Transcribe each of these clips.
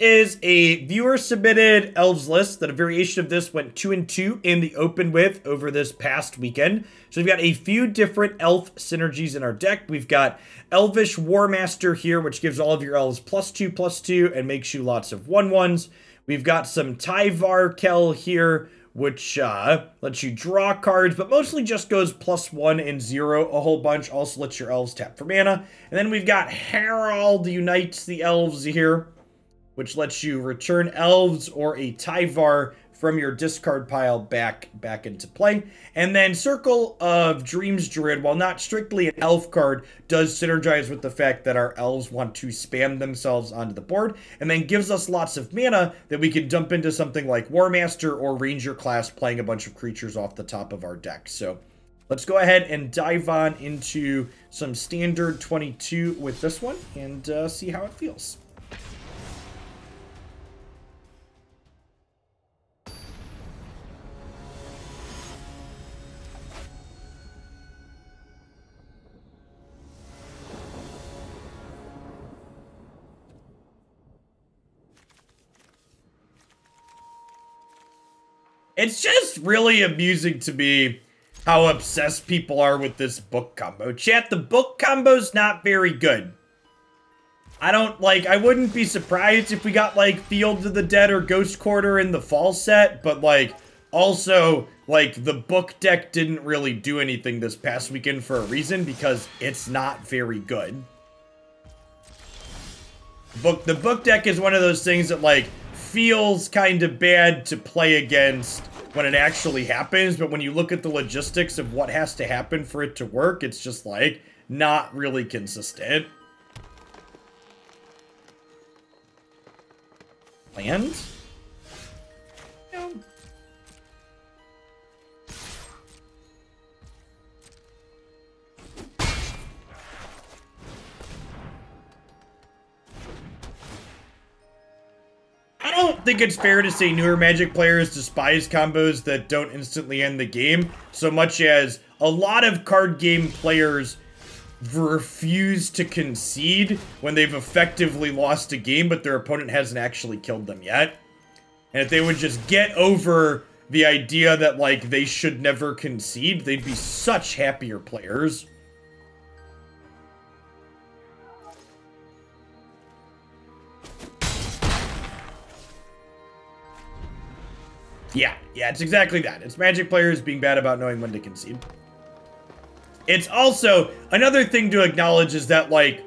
is a viewer-submitted Elves list that a variation of this went 2-2 in the open with over this past weekend. So we've got a few different elf synergies in our deck. We've got Elvish Warmaster here, which gives all of your elves +2/+2 and makes you lots of 1/1s. We've got some Tyvar Kell here, which lets you draw cards, but mostly just goes +1 and 0 a whole bunch. Also lets your elves tap for mana. And then we've got Harald Unites the Elves here, which lets you return elves or a Tyvar from your discard pile back into play. And then Circle of Dreams Druid, while not strictly an elf card, does synergize with the fact that our elves want to spam themselves onto the board, and then gives us lots of mana that we can dump into something like Warmaster or Ranger class, playing a bunch of creatures off the top of our deck. So let's go ahead and dive on into some standard 22 with this one and see how it feels. It's just really amusing to me how obsessed people are with this book combo. Chat, the book combo's not very good. I wouldn't be surprised if we got, like, Field of the Dead or Ghost Quarter in the fall set, but, like, also, like, the book deck didn't really do anything this past weekend for a reason, because it's not very good. The book deck is one of those things that, like, feels kind of bad to play against when it actually happens, but when you look at the logistics of what has to happen for it to work, it's just, like, not really consistent. Land? Yeah. I don't think it's fair to say newer Magic players despise combos that don't instantly end the game, so much as a lot of card game players refuse to concede when they've effectively lost a game, but their opponent hasn't actually killed them yet. And if they would just get over the idea that, like, they should never concede, they'd be such happier players. Yeah, it's exactly that. It's Magic players being bad about knowing when to concede. It's also, another thing to acknowledge is that, like,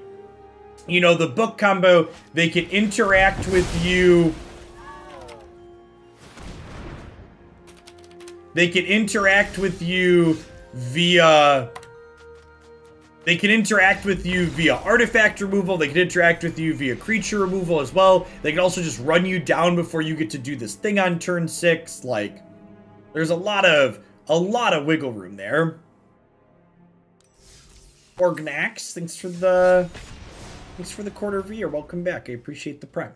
you know, the book combo, they can interact with you. They can interact with you via... They can interact with you via artifact removal. They can interact with you via creature removal as well. They can also just run you down before you get to do this thing on turn 6. Like, there's a lot of wiggle room there. Orgnax, thanks for the quarter V, or welcome back. I appreciate the prime.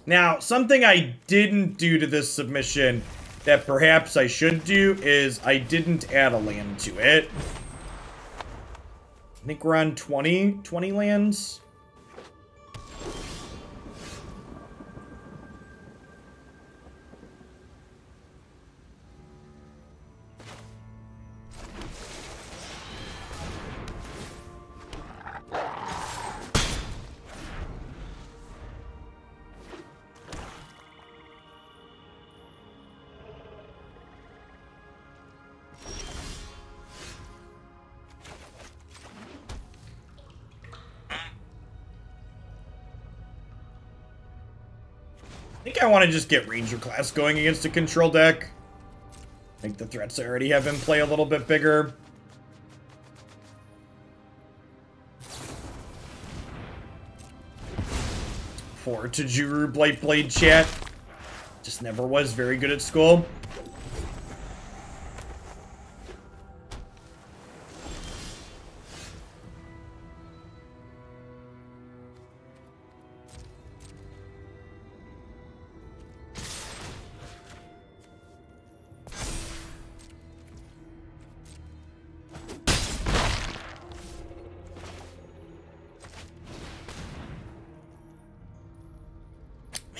Now, something I didn't do to this submission that perhaps I should do is I didn't add a land to it. I think we're on 20 lands. I think I want to just get Ranger class going against a control deck. Make the threats I already have in play a little bit bigger. For Tajuru Blightblade chat. Just never was very good at school.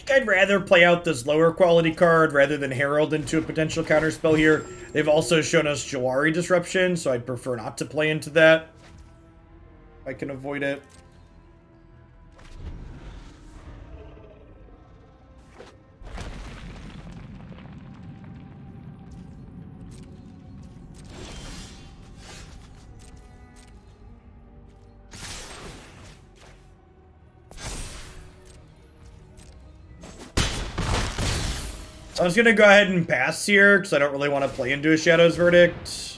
think I'd rather play out this lower quality card rather than Harald into a potential counterspell here. They've also shown us Jawari Disruption, so I'd prefer not to play into that if I can avoid it. I was gonna go ahead and pass here because I don't really want to play into a Shadow's Verdict.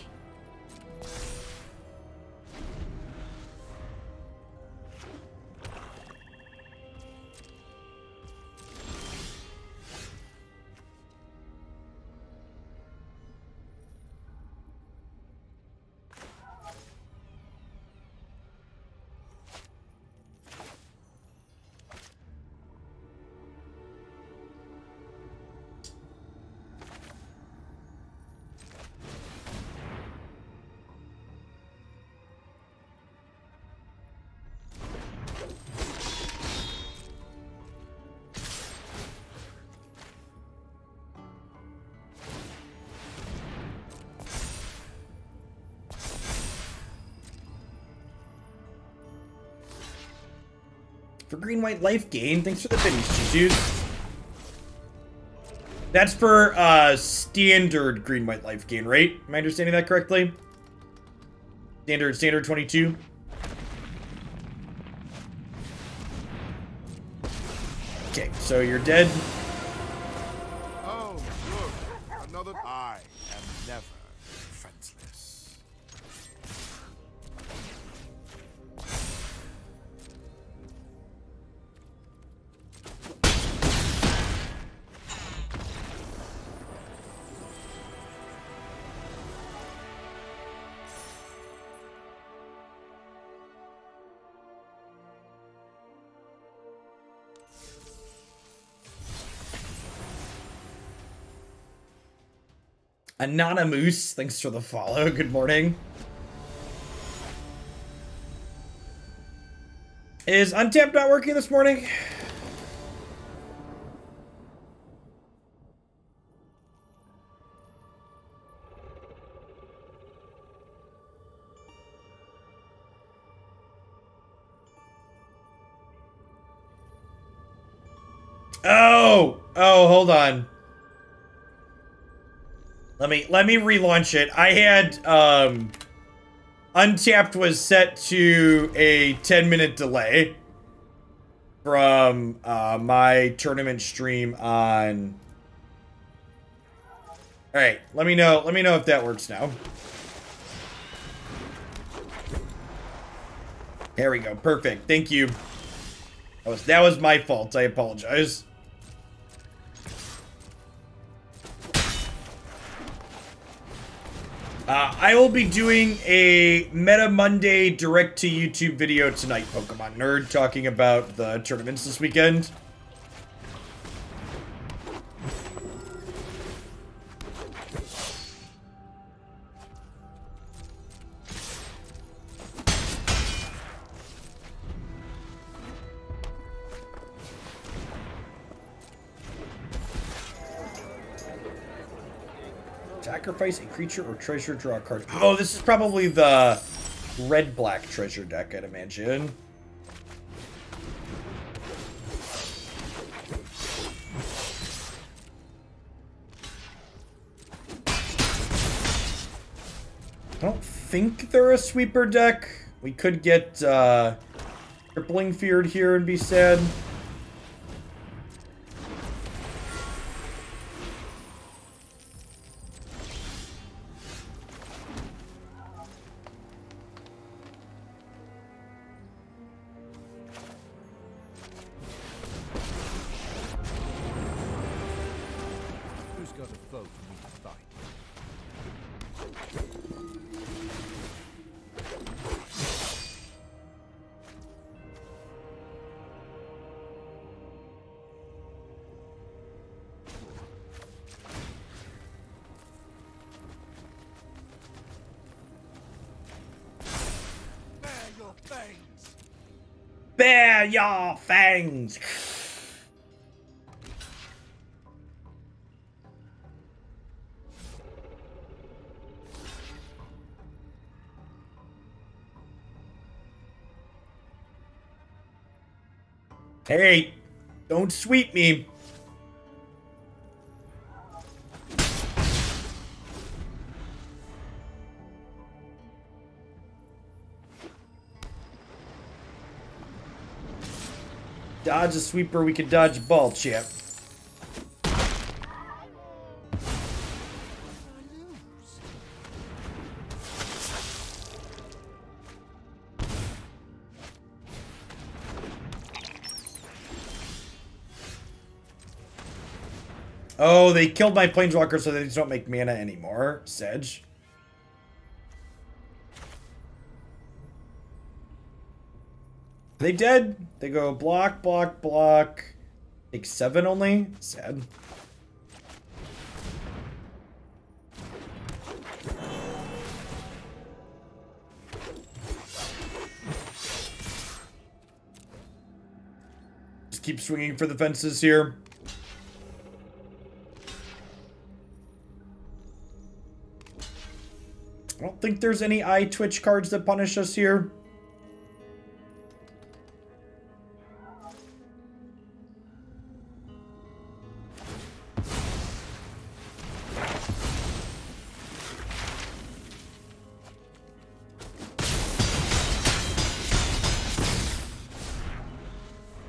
For green-white life gain, thanks for the biddies, Juju. That's for standard green-white life gain, right? Am I understanding that correctly? Standard 22. Okay, so you're dead. Oh, look, another. I am never defenseless. Anonymous, thanks for the follow. Good morning. Is Untapped not working this morning? Oh, hold on. Let me relaunch it. I had Untapped was set to a 10-minute delay from my tournament stream on. All right, let me know if that works now. There we go. Perfect. Thank you. That was my fault. I apologize. I will be doing a Meta Monday direct to YouTube video tonight, Pokemon Nerd, talking about the tournaments this weekend. Sacrifice a creature or treasure, draw a card. Oh, this is probably the red-black treasure deck, I'd imagine. I don't think they're a sweeper deck. We could get Crippling Feared here and be sad. Bare your fangs! Hey, don't sweep me. Dodge a sweeper, we can dodge a ball, champ. Oh, they killed my planeswalker so they just don't make mana anymore. Sedge. Are they dead? They go block, block, block. Take 7 only? Sad. Just keep swinging for the fences here. I don't think there's any eye twitch cards that punish us here.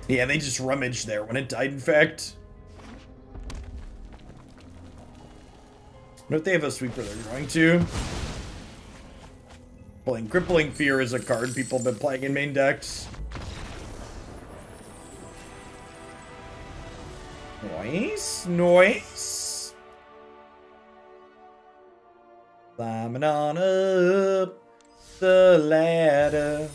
Yeah, they just rummaged there when it died, in fact. What if they have a sweeper they're going to? Pulling Crippling Fear is a card people have been playing in main decks. Nice, nice. Climbing on up the ladder.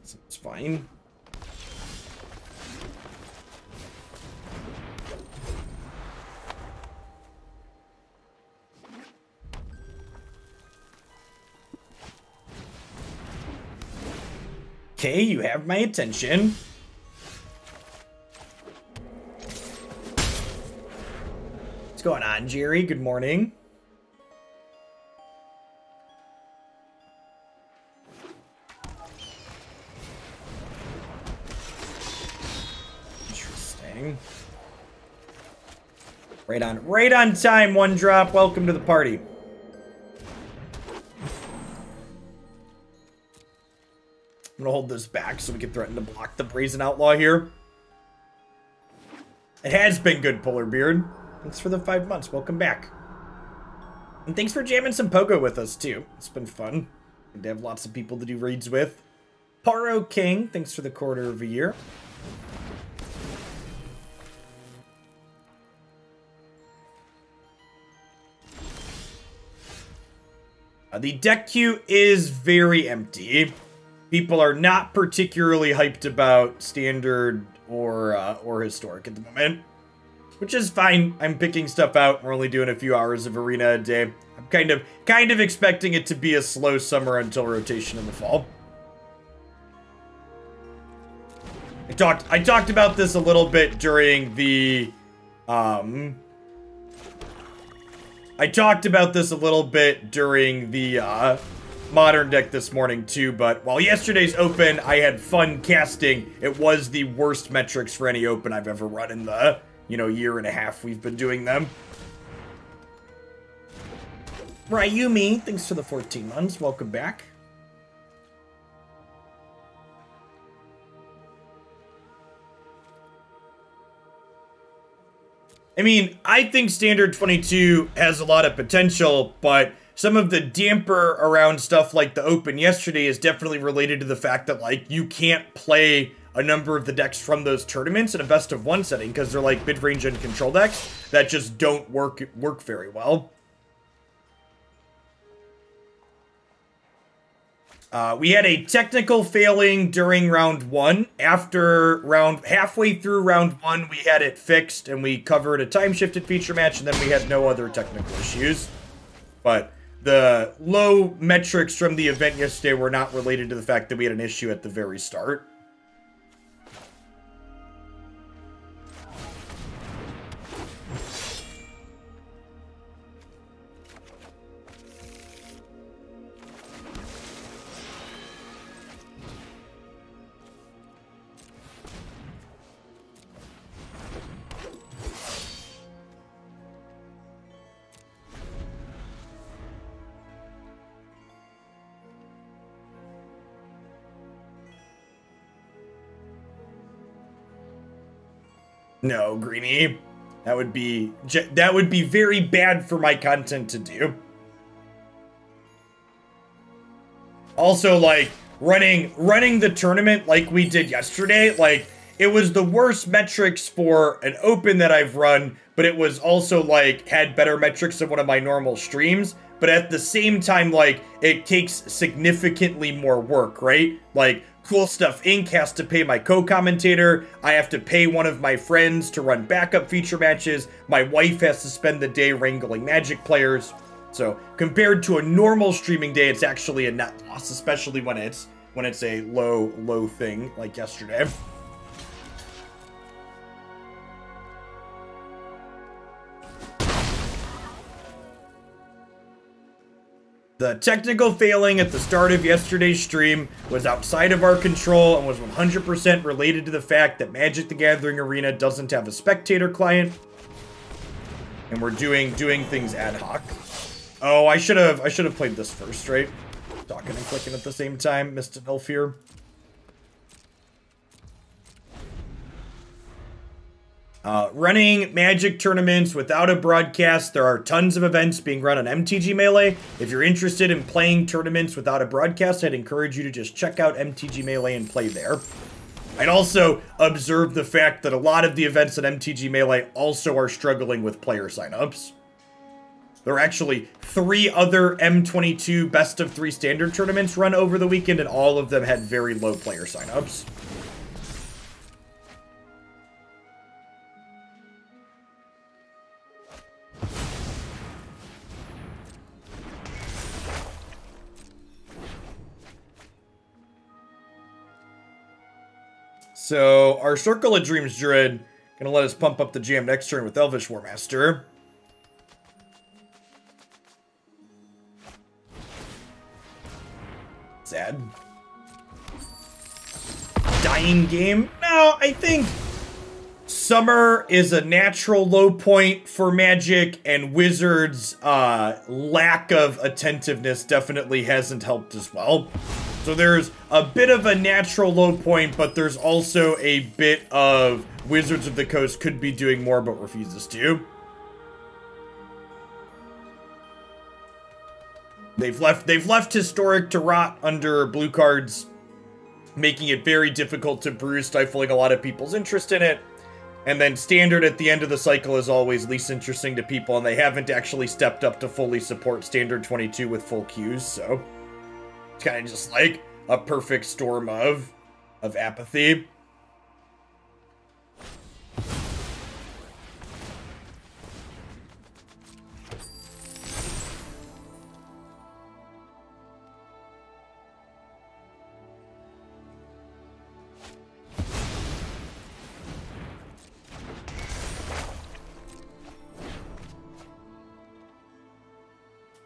It's fine. Okay, you have my attention. What's going on, Jerry? Good morning. Right on time, one drop. Welcome to the party. I'm gonna hold this back so we can threaten to block the Brazen Outlaw here. It has been good, Polar Beard. Thanks for the 5 months. Welcome back. And thanks for jamming some Pogo with us, too. It's been fun. Good to have lots of people to do raids with. Paro King, thanks for the quarter of a year. The deck queue is very empty. People are not particularly hyped about standard or historic at the moment, which is fine. I'm picking stuff out. We're only doing a few hours of arena a day. I'm kind of expecting it to be a slow summer until rotation in the fall. I talked about this a little bit during the Modern deck this morning too, but while yesterday's open, I had fun casting. It was the worst metrics for any open I've ever run in the, year and a half we've been doing them. Ryumi, thanks for the 14 months. Welcome back. I mean, I think Standard 22 has a lot of potential, but some of the damper around stuff like the Open yesterday is definitely related to the fact that, like, you can't play a number of the decks from those tournaments in a best-of-1 setting because they're, like, mid-range and control decks that just don't work very well. We had a technical failing during round 1. Halfway through round 1, we had it fixed and we covered a time-shifted feature match, and then we had no other technical issues. But the low metrics from the event yesterday were not related to the fact that we had an issue at the very start. No, Greenie. That would be very bad for my content to do. Also, like, running the tournament like we did yesterday, like, it was the worst metrics for an open that I've run, but it was also, like, had better metrics than one of my normal streams. But at the same time, like, it takes significantly more work, right? Like, Cool Stuff Inc. has to pay my co-commentator. I have to pay one of my friends to run backup feature matches. My wife has to spend the day wrangling Magic players. So compared to a normal streaming day, it's actually a net loss, especially when it's a low thing like yesterday. The technical failing at the start of yesterday's stream was outside of our control and was 100% related to the fact that Magic the Gathering Arena doesn't have a spectator client. And we're doing things ad hoc. Oh, I should have played this first, right? Talking and clicking at the same time. Missed an elf here. Running Magic tournaments without a broadcast. There are tons of events being run on MTG Melee. If you're interested in playing tournaments without a broadcast, I'd encourage you to just check out MTG Melee and play there. I'd also observe the fact that a lot of the events on MTG Melee also are struggling with player signups. There are actually 3 other M22 best of 3 standard tournaments run over the weekend, and all of them had very low player signups. So, our Circle of Dreams Druid gonna let us pump up the jam next turn with Elvish Warmaster. Sad. Dying game? No, I think summer is a natural low point for Magic, and Wizards' lack of attentiveness definitely hasn't helped as well. So there's a bit of a natural low point, but there's also a bit of Wizards of the Coast could be doing more but refuses to. They've left Historic to rot under blue cards, making it very difficult to brew, stifling a lot of people's interest in it. And then Standard at the end of the cycle is always least interesting to people, and they haven't actually stepped up to fully support Standard 22 with full queues, so it's kind of just like a perfect storm of apathy.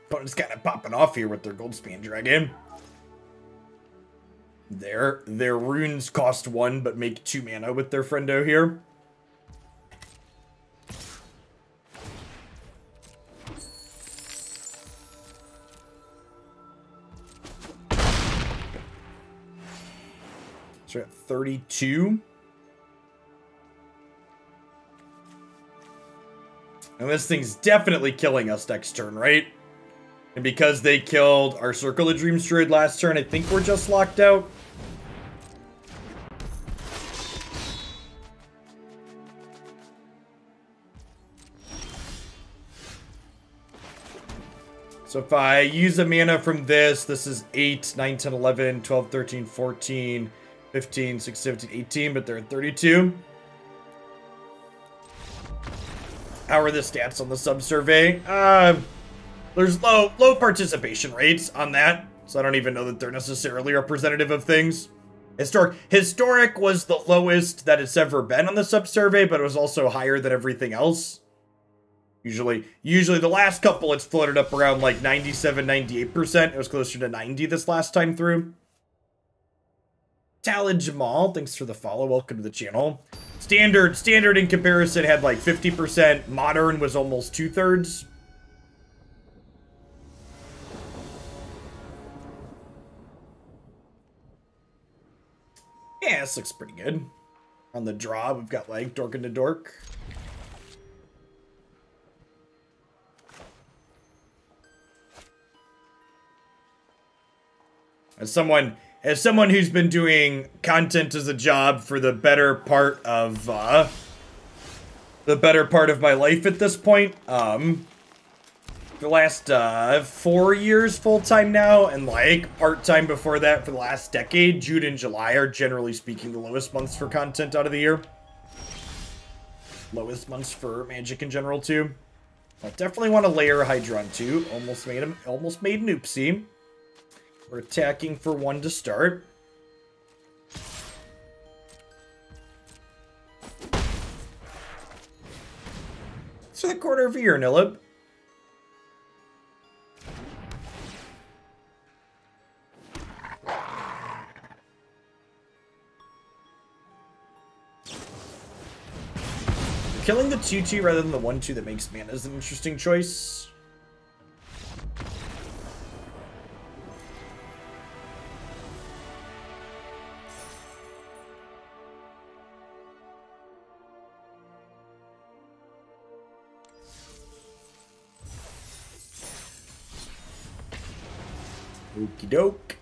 Opponent's kind of popping off here with their Goldspan Dragon. Their runes cost 1 but make 2 mana with their friendo here. So we're at 32. And this thing's definitely killing us next turn, right? And because they killed our Circle of Dreams Druid last turn, I think we're just locked out. So if I use a mana from this is 8, 9, 10, 11, 12, 13, 14, 15, 16, 17, 18, but they're at 32. How are the stats on the sub-survey? There's low participation rates on that, so I don't even know that they're necessarily representative of things. Historic was the lowest that it's ever been on the sub-survey, but it was also higher than everything else. Usually the last couple it's floated up around like 97, 98%. It was closer to 90 this last time through. Talon Jamal, thanks for the follow. Welcome to the channel. Standard in comparison had like 50%. Modern was almost 2/3. Yeah, this looks pretty good. On the draw, we've got like Dork into Dork. As someone who's been doing content as a job for the better part of my life at this point, the last 4 years full-time now, and like part-time before that for the last decade, June and July are generally speaking the lowest months for content out of the year. Lowest months for Magic in general too. I definitely want to layer Hydra on 2. Almost made an oopsie. We're attacking for 1 to start. It's for the quarter of a year, Nilib. Killing the 2/2 rather than the 1/2 that makes mana is an interesting choice. Okie doke.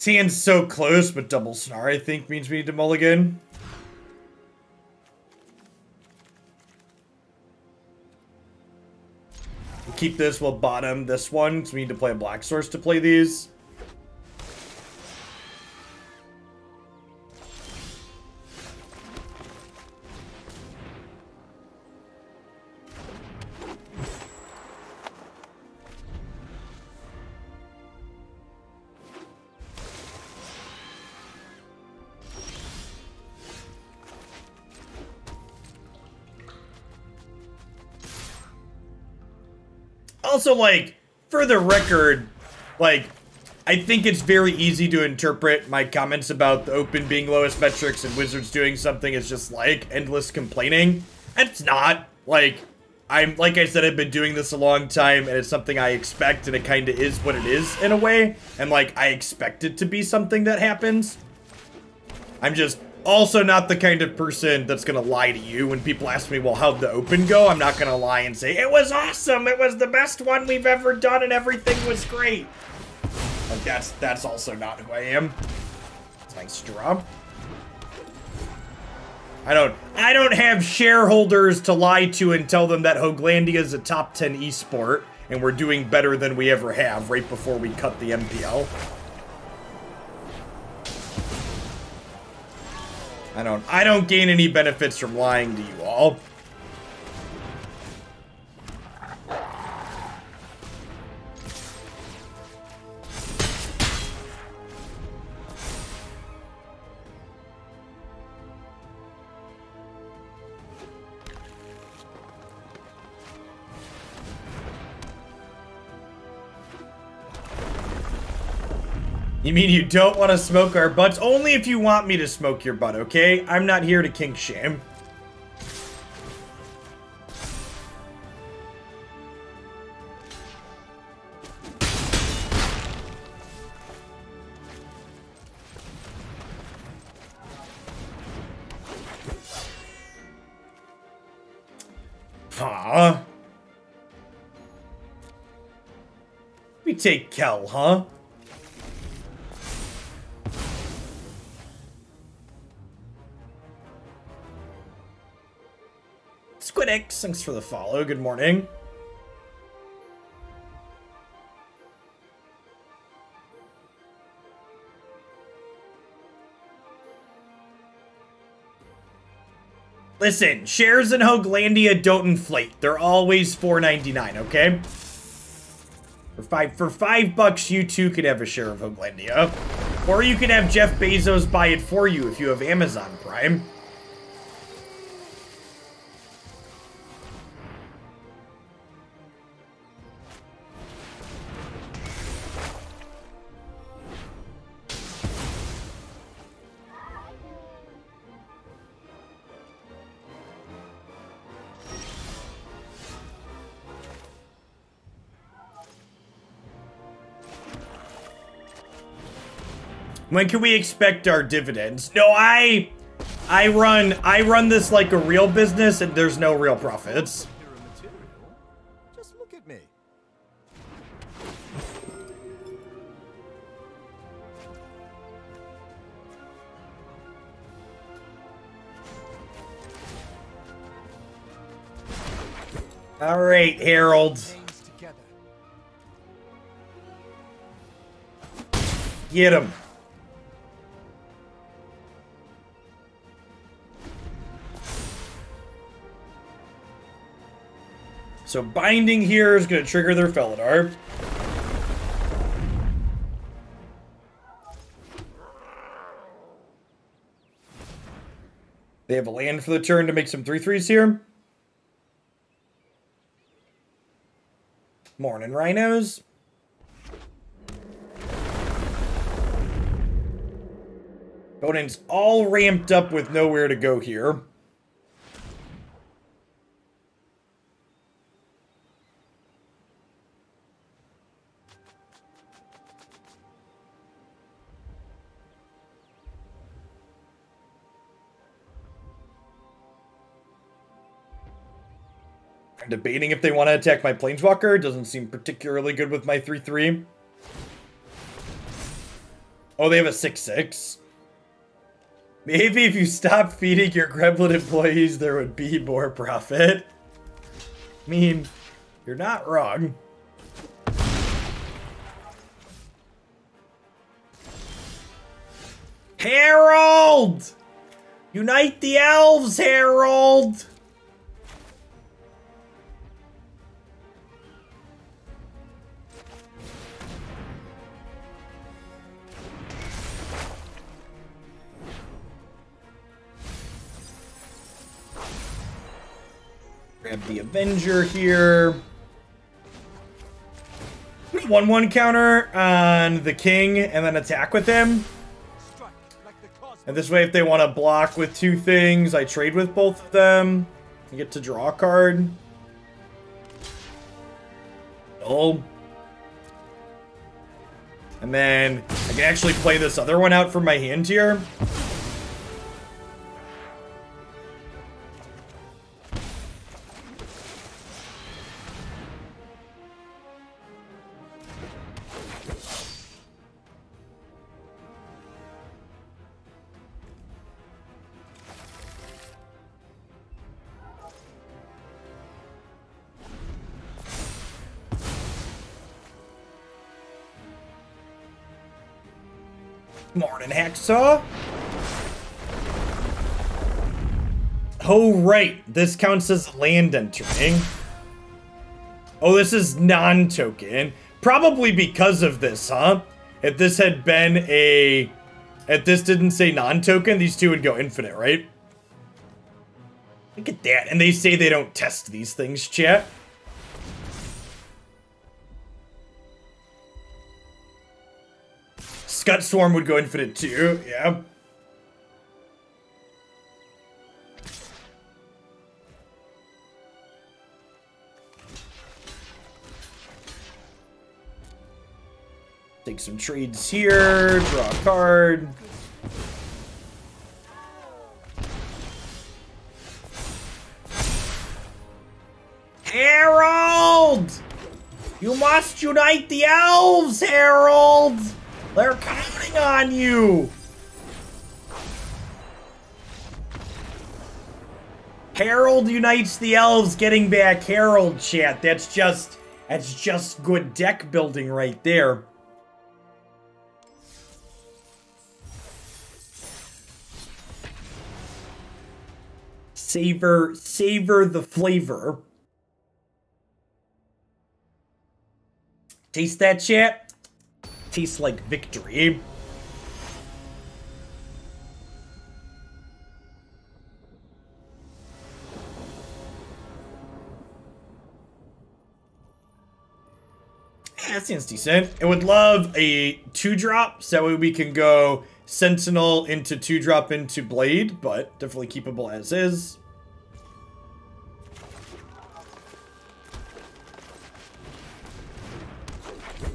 His hand's so close, but double Snarl, I think, means we need to mulligan. We'll keep this, we'll bottom this one, because we need to play a black source to play these. Also, like, for the record, like, I think it's very easy to interpret my comments about the open being lowest metrics and Wizards doing something as just, like, endless complaining. It's not. Like I said, I've been doing this a long time, and it's something I expect, and it kind of is what it is, in a way. And, like, I expect it to be something that happens. I'm just also not the kind of person that's gonna lie to you when people ask me, well, how'd the open go? I'm not gonna lie and say, it was awesome, it was the best one we've ever done, and everything was great. Like, that's also not who I am. Thanks, Jerome. I don't have shareholders to lie to and tell them that Hoaglandia is a top 10 esport, and we're doing better than we ever have right before we cut the MPL. I don't gain any benefits from lying to you all. You mean you don't want to smoke our butts? Only if you want me to smoke your butt, okay? I'm not here to kink shame. Huh? We take Kell, huh? Squid X, thanks for the follow. Good morning. Listen, shares in Hoaglandia don't inflate. They're always $4.99, okay? For $5, you too could have a share of Hoaglandia. Or you could have Jeff Bezos buy it for you if you have Amazon Prime. When can we expect our dividends? No, I run this like a real business and there's no real profits. Just look at me. All right, Harald. Get him. So binding here is going to trigger their Felidar. They have a land for the turn to make some 3/3s here. Morning, Rhinos. Opponent's all ramped up with nowhere to go here. I'm debating if they want to attack my Planeswalker. Doesn't seem particularly good with my 3/3. Oh, they have a 6/6. Maybe if you stop feeding your Gremlin employees, there would be more profit. I mean, you're not wrong. Harald! Unite the elves, Harald! Grab the Avenger here. 1/1 counter on the king and then attack with him. And this way, if they want to block with 2 things, I trade with both of them. I get to draw a card. Oh. And then I can actually play this other one out from my hand here. Morning, Hacksaw. Oh, right. This counts as land entering. Oh, this is non-token. Probably because of this, huh? If this had been a... If this didn't say non-token, these two would go infinite, right? Look at that. And they say they don't test these things, chat. Scud Swarm would go infinite too, yeah. Take some trades here, draw a card. Harald! You must unite the elves, Harald! They're counting on you! Harald unites the elves, getting back Harald, chat. That's just good deck building right there. Savor the flavor. Taste that, chat? Tastes like victory. That seems decent. I would love a 2-drop, so that way we can go Sentinel into 2-drop into Blade, but definitely keepable as is.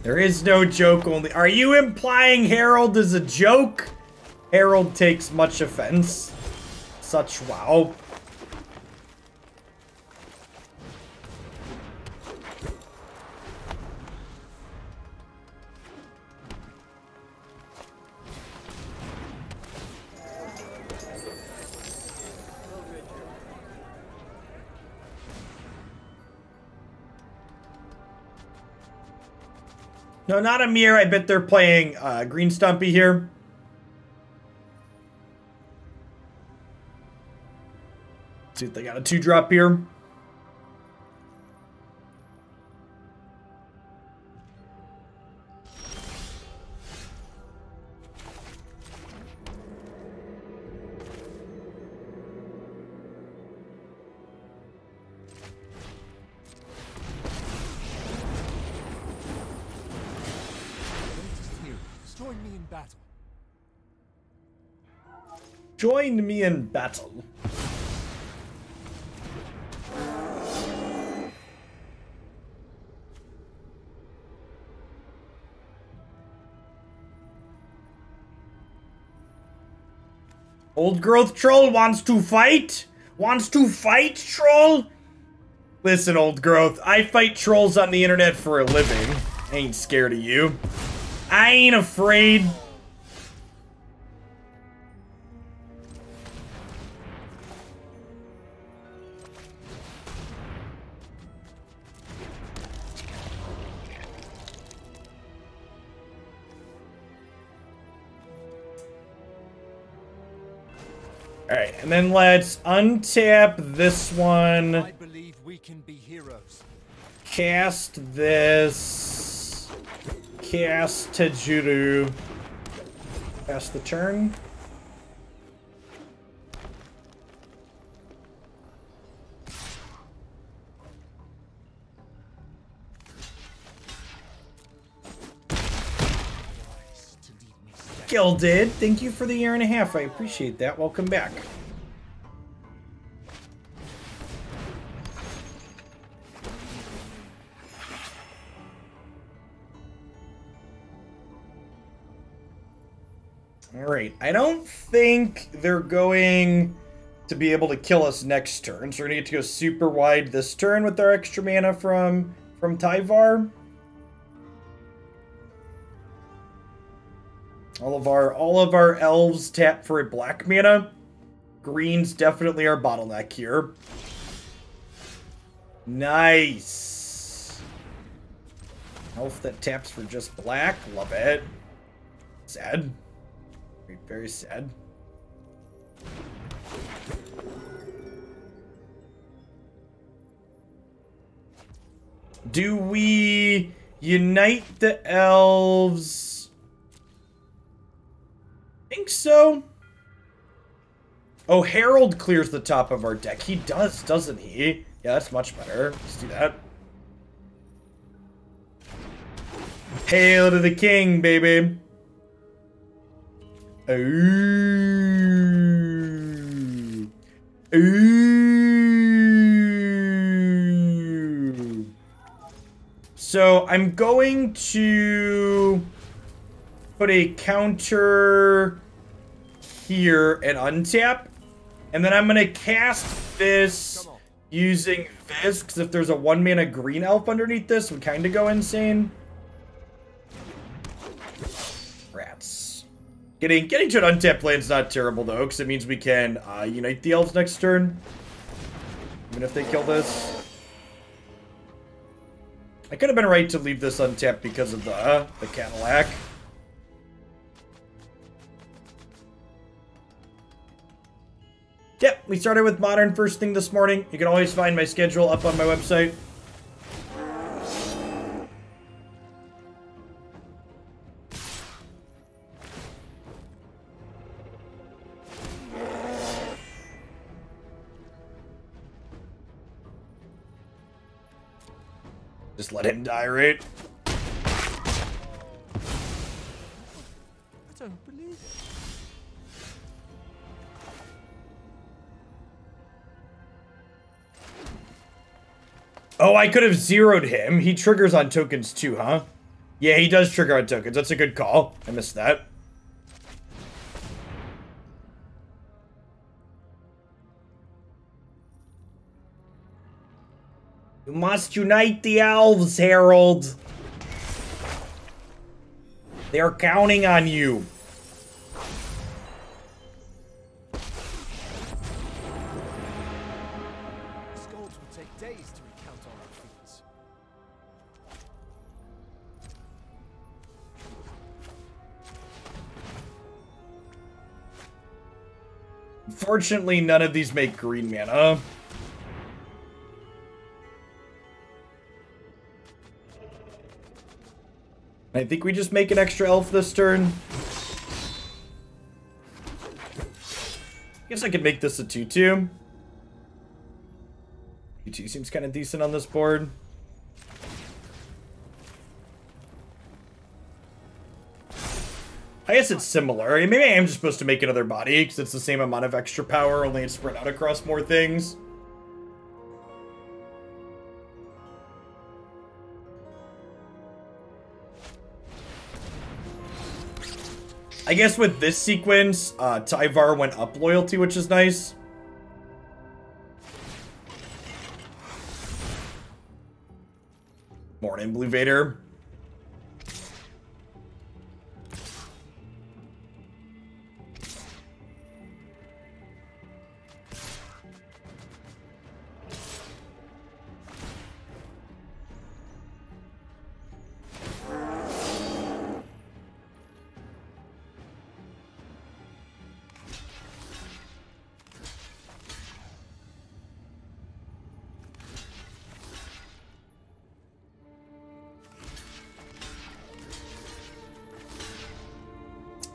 There is no joke only. Are you implying Harald is a joke? Harald takes much offense. Such wow. No, not a mirror. I bet they're playing Green Stumpy here. See if they got a 2-drop here. Join me in battle. Old growth troll wants to fight? Wants to fight, troll? Listen, old growth, I fight trolls on the internet for a living. I ain't scared of you. I ain't afraid. Alright, and then let's untap this one. I believe we can be heroes. Cast this. Cast Tajuru. Pass the turn. Gilded, thank you for the 1.5 years. I appreciate that. Welcome back. Alright, I don't think they're going to be able to kill us next turn, so we're gonna get to go super wide this turn with our extra mana from Tyvar. All of our elves tap for a black mana. Green's definitely our bottleneck here. Nice. Elf that taps for just black. Love it. Sad. Very, very sad. Do we unite the elves? I think so. Oh, Harald clears the top of our deck. He does, doesn't he? Yeah, that's much better. Let's do that. Hail to the king, baby. Ooh. Ooh. So I'm going to put a counter here and untap. And then I'm going to cast this using this, because if there's a 1-mana green elf underneath this, would kind of go insane. Rats. Getting to an untapped land's not terrible, though, because it means we can unite the elves next turn. Even if they kill this. I could have been right to leave this untapped because of the Cadillac. Yep, we started with Modern first thing this morning. You can always find my schedule up on my website. Just let him die, right? I don't believe it. Oh, I could have zeroed him. He triggers on tokens too, huh? Yeah, he does trigger on tokens. That's a good call. I missed that. You must unite the elves, Harald. They're counting on you. The skulls will take days to recount all our feats. Fortunately, none of these make green mana. I think we just make an extra elf this turn. Guess I could make this a 2/2. 2/2 seems kind of decent on this board. I guess it's similar. Maybe I am just supposed to make another body, because it's the same amount of extra power, only it's spread out across more things. I guess with this sequence, Tyvar went up loyalty, which is nice. Morning, Blue Vader.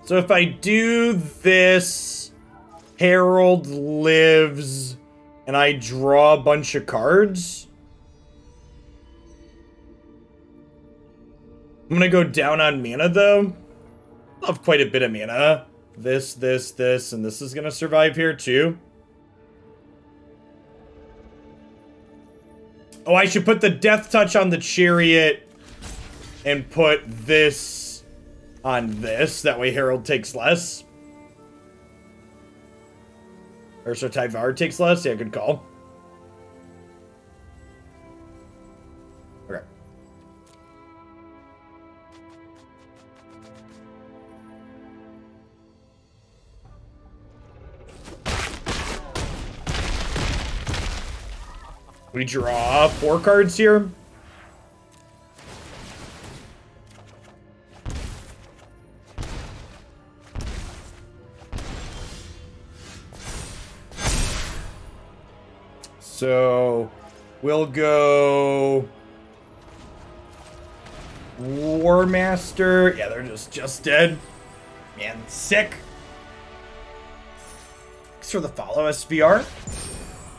So if I do this, Harald lives, and I draw a bunch of cards, I'm gonna go down on mana, though. I'll have quite a bit of mana. This, and this is gonna survive here, too. Oh, I should put the Death Touch on the Chariot and put this on this. That way Harald takes less. Or so Tyvar takes less. Yeah, good call. Okay. We draw 4 cards here. So we'll go Warmaster. Yeah, they're just dead. Man, sick. Thanks for the follow, SVR.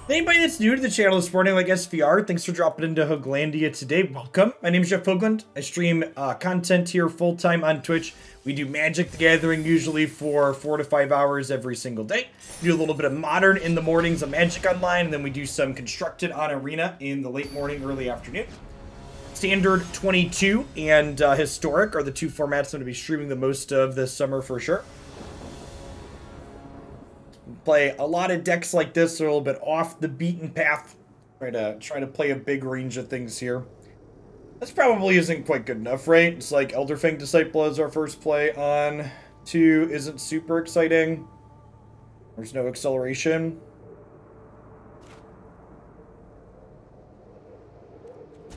Anybody that's new to the channel this morning, like SVR, thanks for dropping into Hoaglandia today. Welcome. My name is Jeff Hoagland. I stream content here full-time on Twitch. We do Magic the Gathering usually for 4 to 5 hours every single day. We do a little bit of Modern in the mornings of Magic Online, and then we do some Constructed on Arena in the late morning, early afternoon. Standard 22 and Historic are the 2 formats I'm going to be streaming the most of this summer for sure. Play a lot of decks like this, are a little bit off the beaten path. Try to play a big range of things here. This probably isn't quite good enough, right? It's like Elderfang Disciple as our first play on 2 isn't super exciting. There's no acceleration.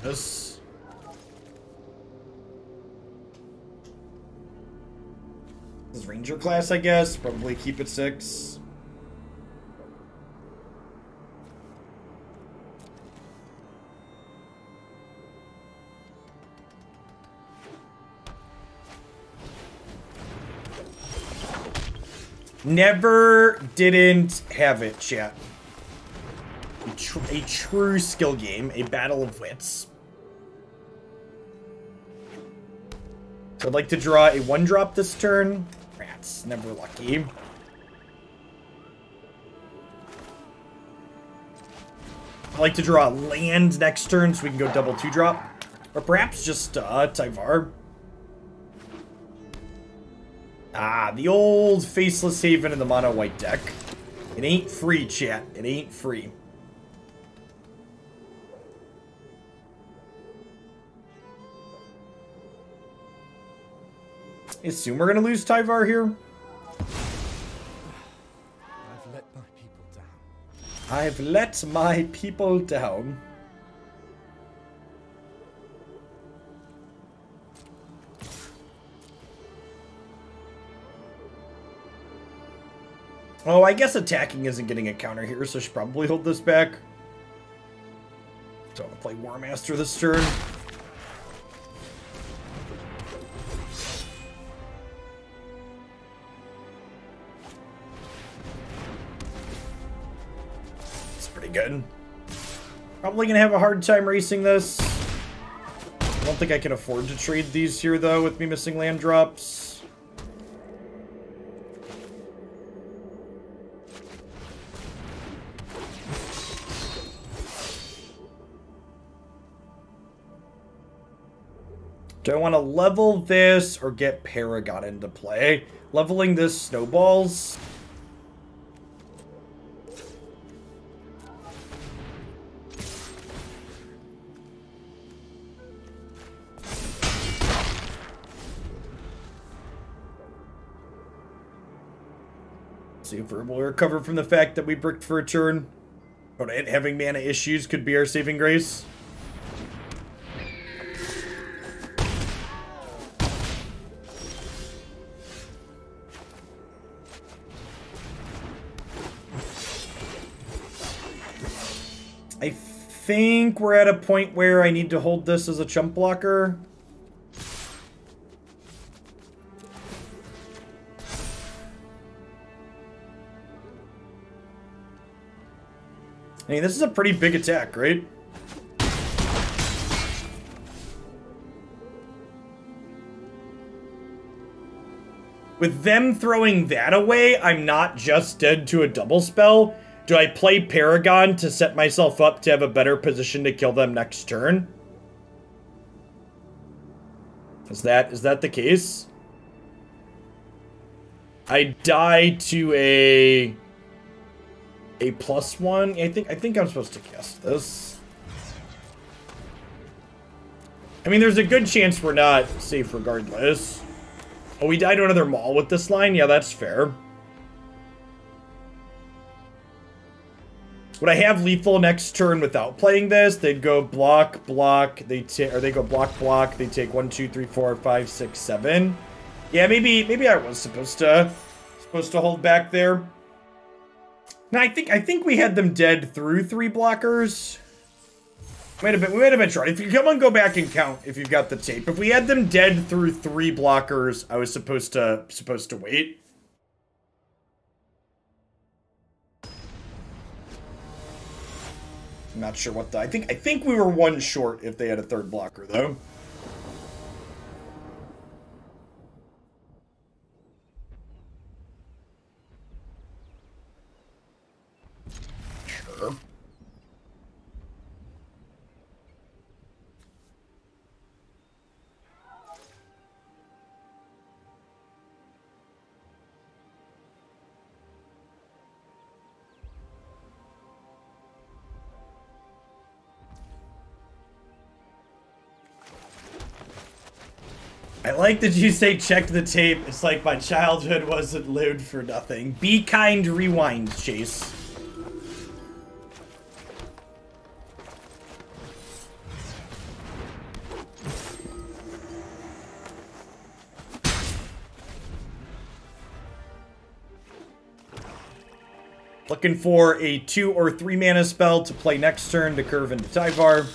This is Ranger class, I guess. Probably keep it 6. Never didn't have it, chat. A true skill game, a battle of wits. So I'd like to draw a 1-drop this turn. Rats, never lucky. I'd like to draw a land next turn so we can go double 2-drop. Or perhaps just Tyvar. Ah, the old Faceless Haven in the mono white deck. It ain't free, chat. It ain't free. I assume we're gonna lose Tyvar here. I've let my people down. I've let my people down. Oh, I guess attacking isn't getting a counter here, so I should probably hold this back. So I'm gonna play Warmaster this turn. It's pretty good. Probably gonna have a hard time racing this. I don't think I can afford to trade these here, though, with me missing land drops. Do I want to level this or get Paragon into play? Leveling this snowballs. See if we're able to recover from the fact that we bricked for a turn. But having mana issues could be our saving grace. I think we're at a point where I need to hold this as a chump blocker. I mean, this is a pretty big attack, right? With them throwing that away, I'm not just dead to a double spell. Do I play Paragon to set myself up to have a better position to kill them next turn? Is that the case? I die to a +1. I think I'm supposed to cast this. I mean, there's a good chance we're not safe regardless. Oh, we died to another Maul with this line? Yeah, that's fair. Would I have lethal next turn without playing this? They'd go block, block, they go block, block, they take 1, 2, 3, 4, 5, 6, 7. Yeah, maybe I was supposed to hold back there. No, I think we had them dead through 3 blockers. We might have been short. If you come on, go back and count if you've got the tape. If we had them dead through 3 blockers, I was supposed to wait. I'm not sure what the... I think we were 1 short if they had a 3rd blocker, though. Sure. I like that you say check the tape. It's like my childhood wasn't lived for nothing. Be kind, rewind, Chase. Looking for a 2 or 3 mana spell to play next turn to curve into Tyvar.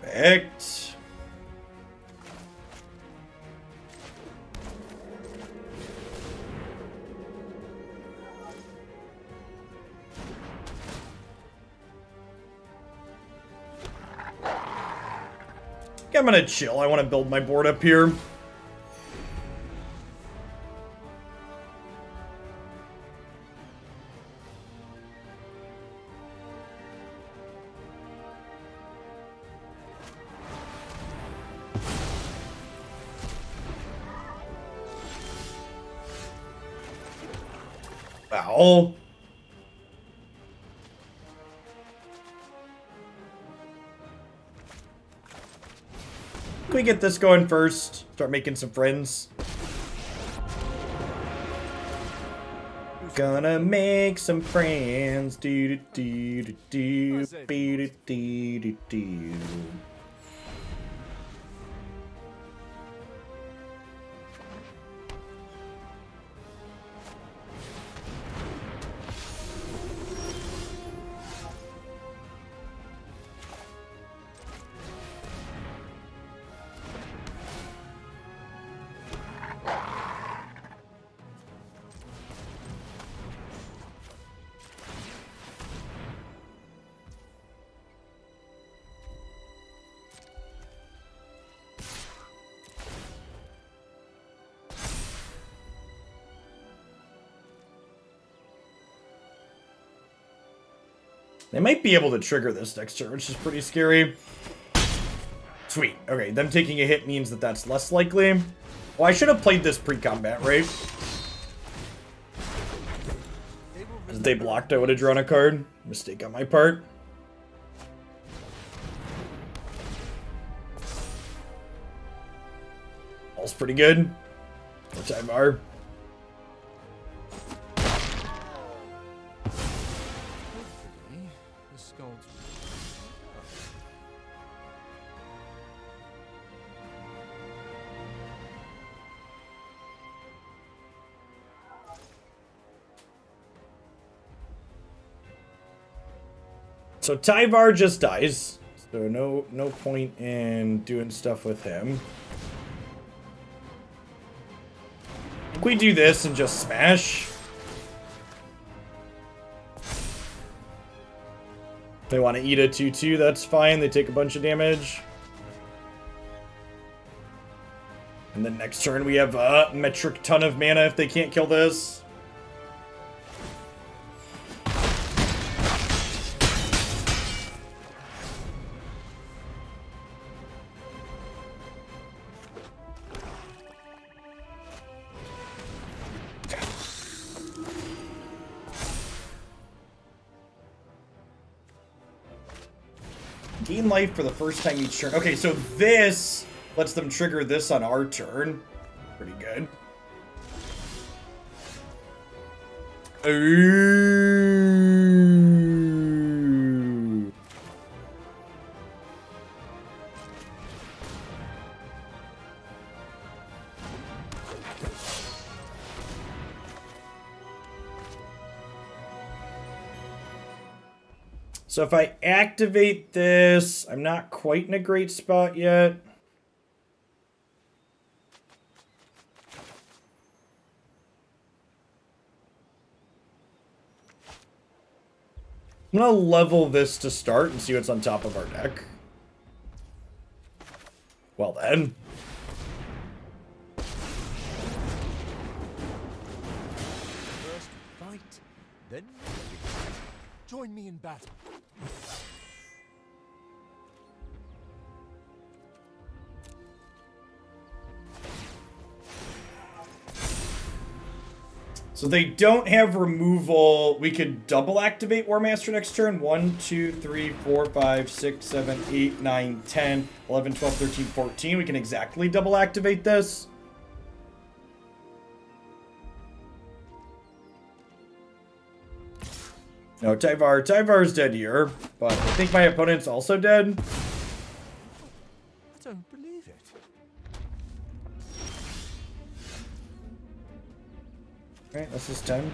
Perfect. I'm gonna chill. I want to build my board up here. Wow. Can we get this going first? Start making some friends. Gonna make some friends. Do do do do do do do do. They might be able to trigger this next turn, which is pretty scary. Sweet. Okay, them taking a hit means that that's less likely. Well, I should have played this pre-combat, right? As they blocked, I would have drawn a card. Mistake on my part. All's pretty good. For Tyvar. So Tyvar just dies, so no point in doing stuff with him. If we do this and just smash. They want to eat a 2/2, that's fine. They take a bunch of damage. And then next turn we have a metric ton of mana if they can't kill this. Gain life for the first time each turn. Okay, so this lets them trigger this on our turn. Pretty good. Ooh. So if I activate this, I'm not quite in a great spot yet. I'm gonna level this to start and see what's on top of our deck. Well then. First fight, then join me in battle. So they don't have removal. We could double activate Warmaster next turn. 1, 2, 3, 4, 5, 6, 7, 8, 9, 10, 11, 12, 13, 14. We can exactly double activate this. No, Tyvar's dead here, but I think my opponent's also dead. I don't believe it. Alright, this is 10.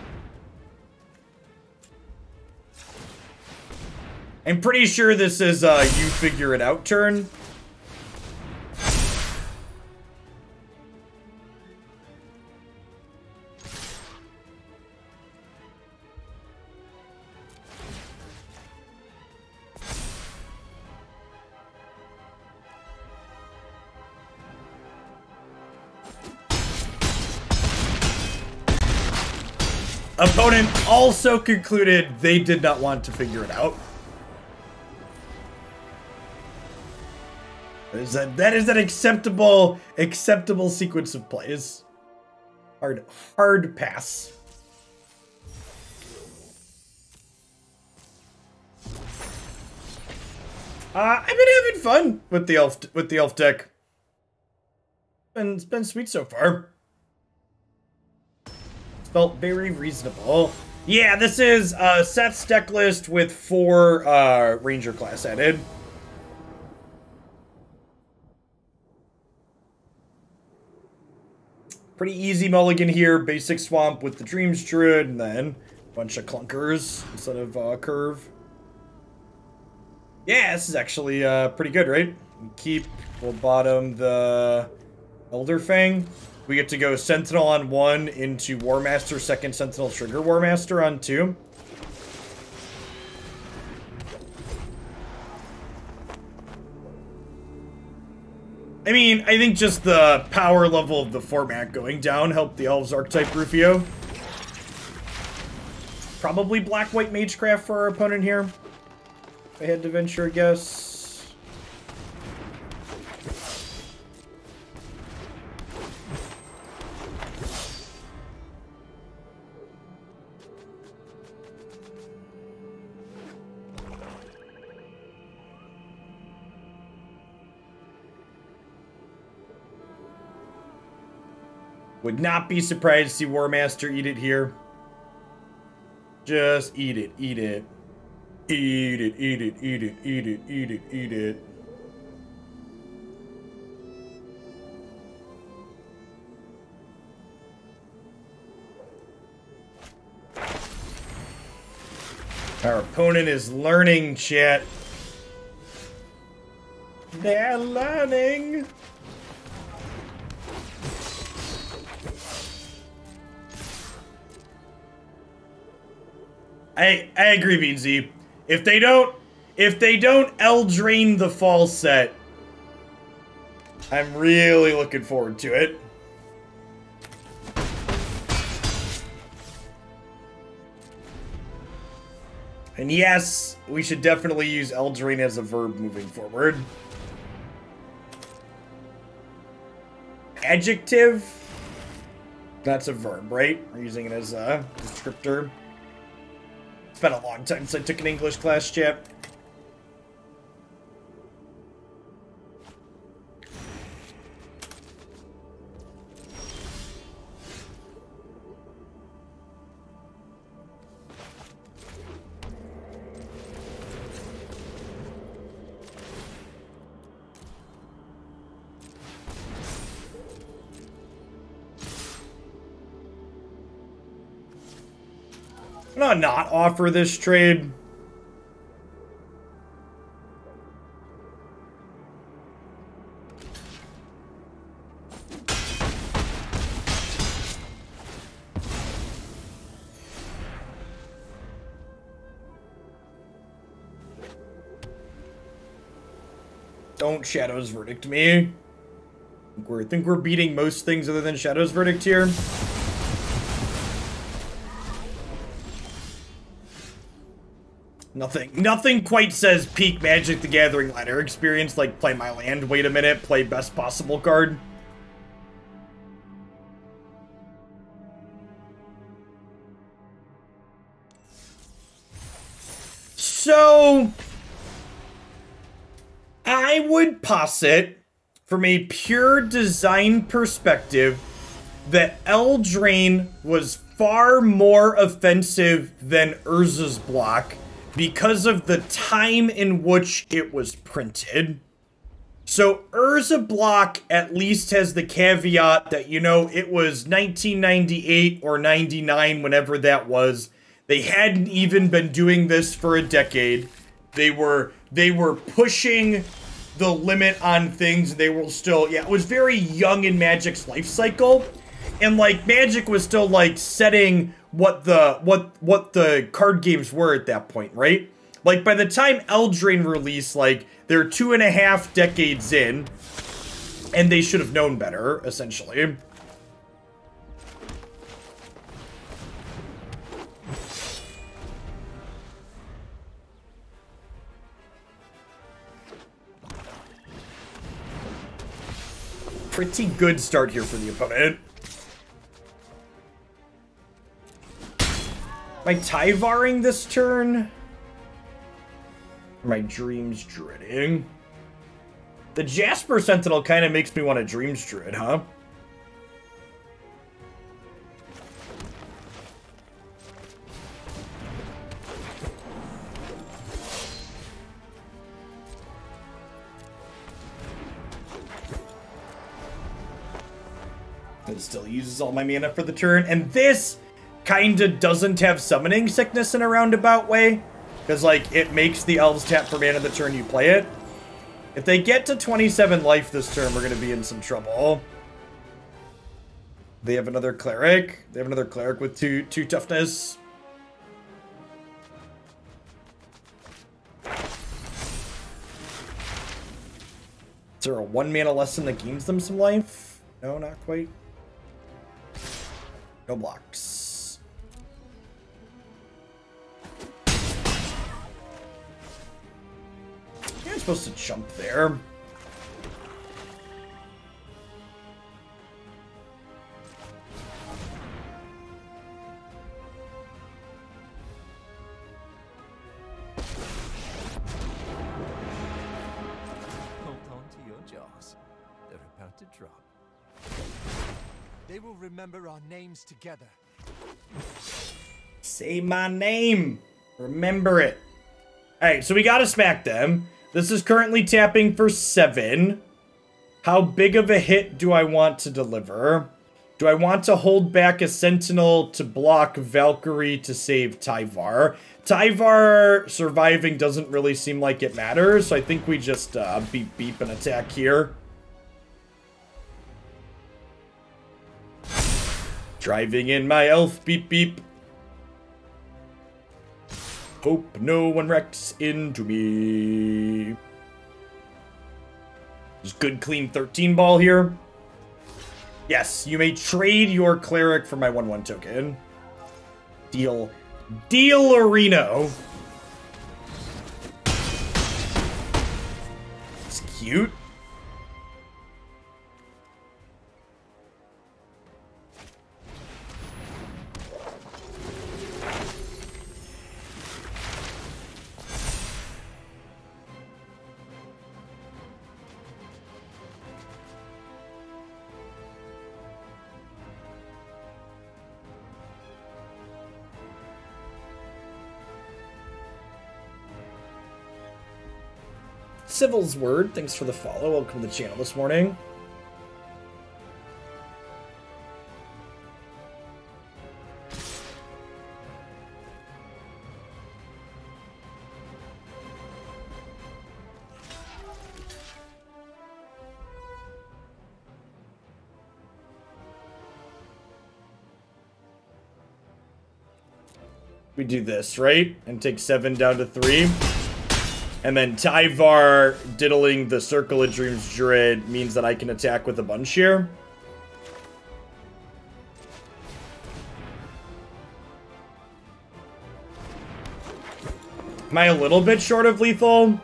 I'm pretty sure this is you figure it out turn. Opponent also concluded they did not want to figure it out. That is an acceptable sequence of plays. Hard pass. I've been having fun with the elf deck. It's been sweet so far. Felt very reasonable. Yeah, this is Seth's deck list with 4 Ranger class added. Pretty easy mulligan here. Basic swamp with the Dreams Druid, and then a bunch of clunkers instead of curve. Yeah, this is actually pretty good, right? We'll bottom the Elderfang. We get to go Sentinel on 1 into Warmaster, second Sentinel trigger Warmaster on 2. I mean, I think just the power level of the format going down helped the Elves archetype Rufio. Probably Black-White Magecraft for our opponent here. If I had to venture a guess. Would not be surprised to see Warmaster eat it here. Just eat it, eat it. Eat it, eat it, eat it, eat it, eat it, eat it. Our opponent is learning, chat. They're learning. I agree, Beansy. If they don't Eldrain the fall set, I'm really looking forward to it. And yes, we should definitely use Eldrain as a verb moving forward. Adjective? That's a verb, right? We're using it as a descriptor. It's been a long time since I took an English class, chat. I'm gonna not offer this trade. Don't Shadow's Verdict me. I think we're beating most things other than Shadow's Verdict here. Nothing quite says peak Magic the Gathering ladder experience like play my land, wait a minute, play best possible card. So, I would posit, from a pure design perspective, that Eldraine was far more offensive than Urza's block because of the time in which it was printed. So Urza block at least has the caveat that, you know, it was 1998 or 99, whenever that was. They hadn't even been doing this for a decade. They were pushing the limit on things. They were still, yeah, it was very young in Magic's life cycle. And like Magic was still like setting what the card games were at that point, right? Like by the time Eldraine released, like they're 2.5 decades in, and they should have known better, essentially. Pretty good start here for the opponent. Am I Tyvaring this turn? Or am I Dreams Druiding? The Jaspera Sentinel kind of makes me want to Dreams Druid, huh? It still uses all my mana for the turn, and this kinda doesn't have Summoning Sickness in a roundabout way, because like it makes the Elves tap for mana the turn you play it. If they get to 27 life this turn, we're gonna be in some trouble. They have another Cleric. They have another Cleric with two toughness. Is there a 1 mana lesson that gains them some life? No, not quite. No blocks. You're supposed to jump there. Hold on to your jaws. They're about to drop. They will remember our names together. Say my name. Remember it. Alright, so we gotta smack them. This is currently tapping for 7. How big of a hit do I want to deliver? Do I want to hold back a Sentinel to block Valkyrie to save Tyvar? Tyvar surviving doesn't really seem like it matters, so I think we just beep and attack here. Driving in my elf, beep beep. Hope no one wrecks into me. Just good clean 13 ball here. Yes, you may trade your Cleric for my 1/1 token. Deal Reno. It's cute. Civil's Word, thanks for the follow. Welcome to the channel this morning. We do this, right? And take 7 down to 3. And then Tyvar diddling the Circle of Dreams Druid means that I can attack with a bunch here. Am I a little bit short of lethal?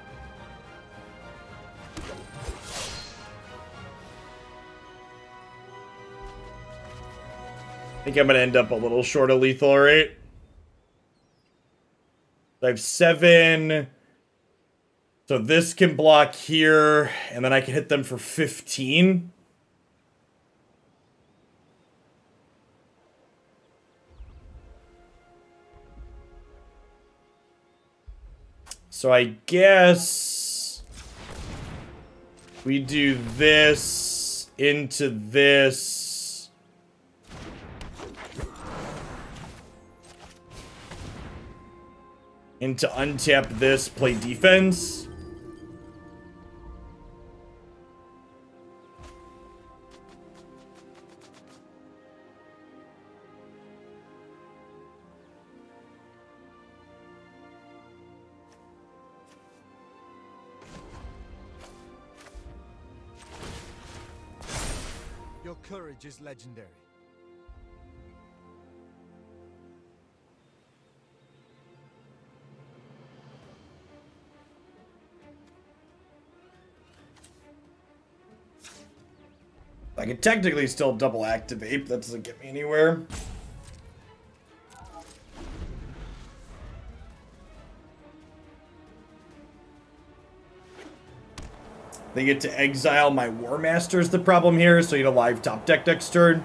I think I'm going to end up a little short of lethal, right? I have 7. So this can block here, and then I can hit them for 15. So I guess we do this into this. Into untap this, play defense. Your courage is legendary. I can technically still double activate, but that doesn't get me anywhere. They get to exile my Warmaster is the problem here, so you get a live top deck next turn.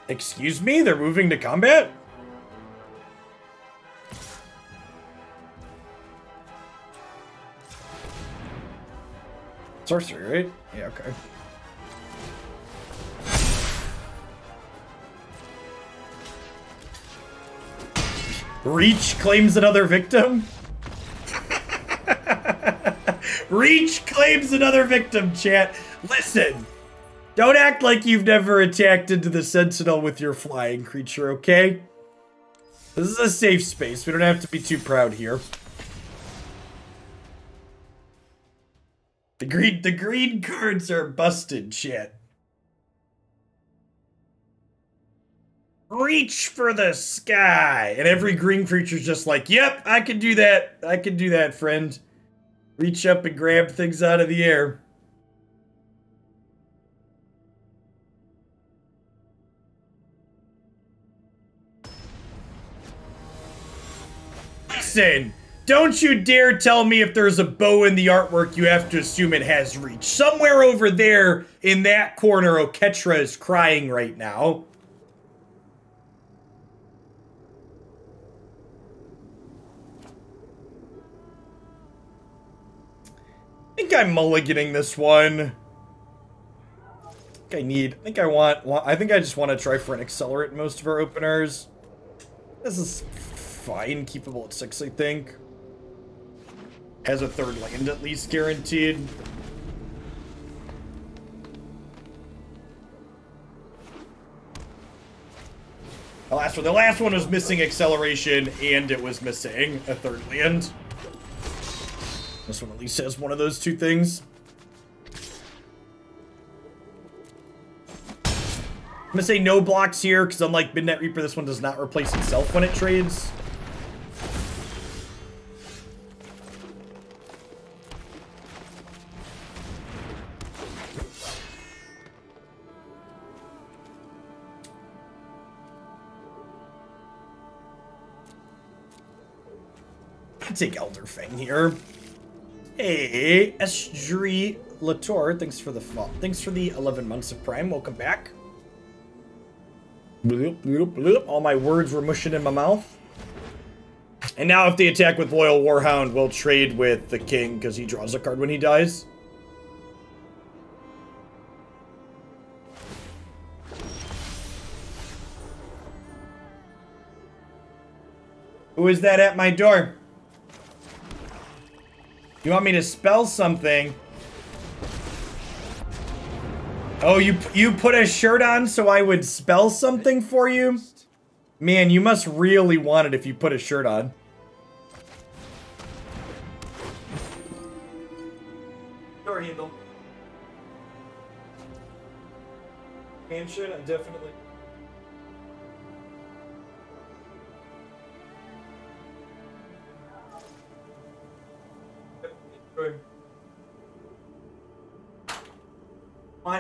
Excuse me? They're moving to combat? Sorcery, right? Yeah, okay. Reach claims another victim? Reach claims another victim, chat. Listen, don't act like you've never attacked into the Sentinel with your flying creature, okay? This is a safe space. We don't have to be too proud here. The green cards are busted, chat. Reach for the sky. And every green creature's just like, yep, I can do that. I can do that, friend. Reach up and grab things out of the air. Listen, don't you dare tell me if there's a bow in the artwork, you have to assume it has reach. Somewhere over there in that corner, Oketra is crying right now. I think I'm mulliganing this one. I think I just want to try for an accelerate in most of our openers. This is fine, keepable at 6, I think. Has a 3rd land at least guaranteed. The last one was missing acceleration, and it was missing a 3rd land. This one at least has one of those two things. I'm gonna say no blocks here, because unlike Midnight Reaper, this one does not replace itself when it trades. I'll take Elderfang here. Hey, Esdri Latour, thanks for the 11 months of Prime. Welcome back. Bloop, bloop, bloop. All my words were mushing in my mouth. And now if they attack with Loyal Warhound, we'll trade with the king because he draws a card when he dies. Who is that at my door? You want me to spell something? Oh, you put a shirt on so I would spell something for you? Man, you must really want it if you put a shirt on. Door handle. Mansion, I'm definitely...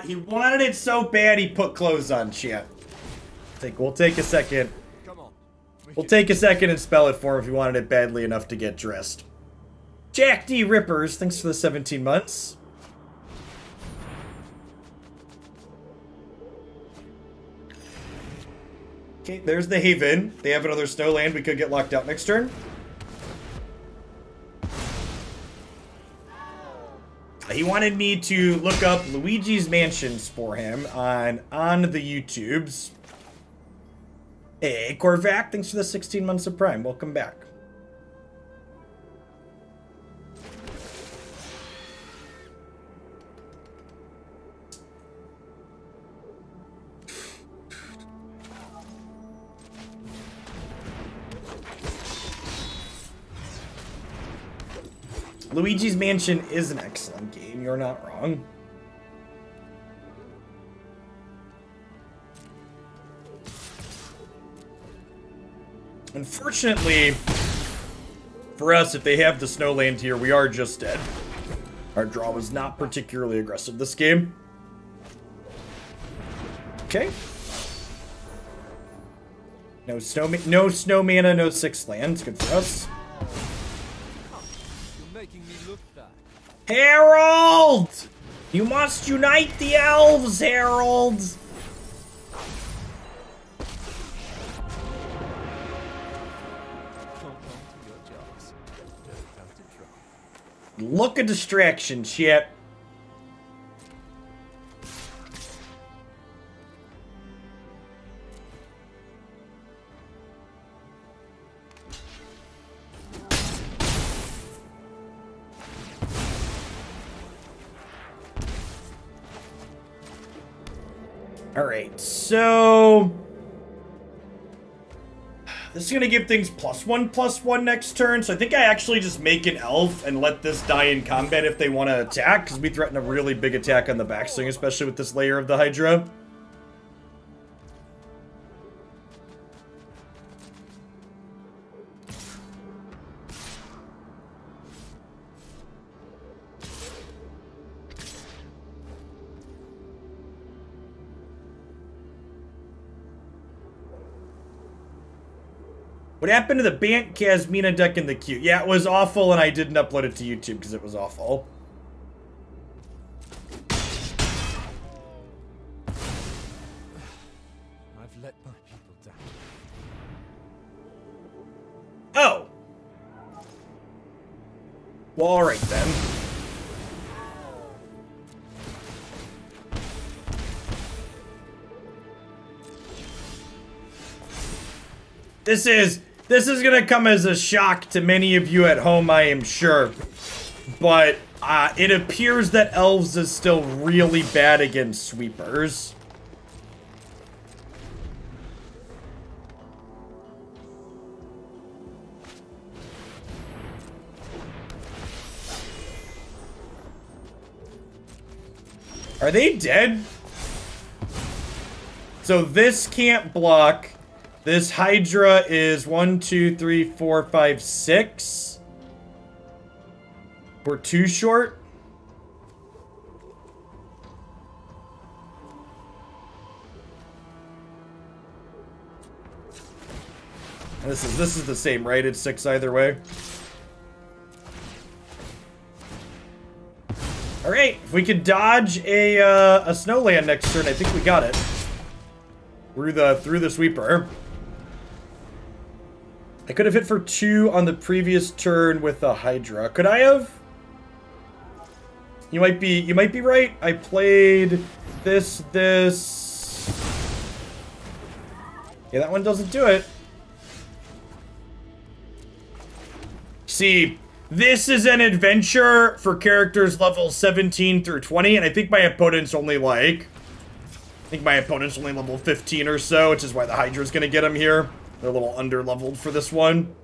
He wanted it so bad he put clothes on, chat. We'll take a second. Come on. We'll take a second and spell it for him if he wanted it badly enough to get dressed. Jack D. Rippers, thanks for the 17 months. Okay, there's the Haven. They have another snow land. We could get locked out next turn. He wanted me to look up Luigi's Mansions for him on the YouTubes. Hey, Corvac, thanks for the 16 months of Prime. Welcome back. Luigi's Mansion is an excellent game, you're not wrong. Unfortunately, for us, if they have the Snowland here, we are just dead. Our draw was not particularly aggressive this game. Okay. No snow mana, no 6 lands. Good for us. Making me look bad. Harald! You must unite the elves, Harald! Look a distraction, shit. Alright, so this is going to give things +1/+1 next turn, so I think I actually just make an elf and let this die in combat if they want to attack, because we threaten a really big attack on the backswing, especially with this layer of the Hydra. What happened to the Bant Casmina deck in the queue? Yeah, it was awful, and I didn't upload it to YouTube because it was awful. I've let my people down. Oh! Well, alright then. This is gonna come as a shock to many of you at home, I am sure. But it appears that Elves is still really bad against sweepers. Are they dead? So this can't block. This Hydra is 1, 2, 3, 4, 5, 6. We're too short. And this is the same, right? It's 6 either way. All right, if we could dodge a Snowland next turn, I think we got it. Through the sweeper. I could have hit for 2 on the previous turn with the Hydra. Could I have? You might be right. I played this. Yeah, that one doesn't do it. See, this is an adventure for characters level 17 through 20, and I think my opponent's only level 15 or so, which is why the Hydra's gonna get him here. They're a little under-leveled for this one.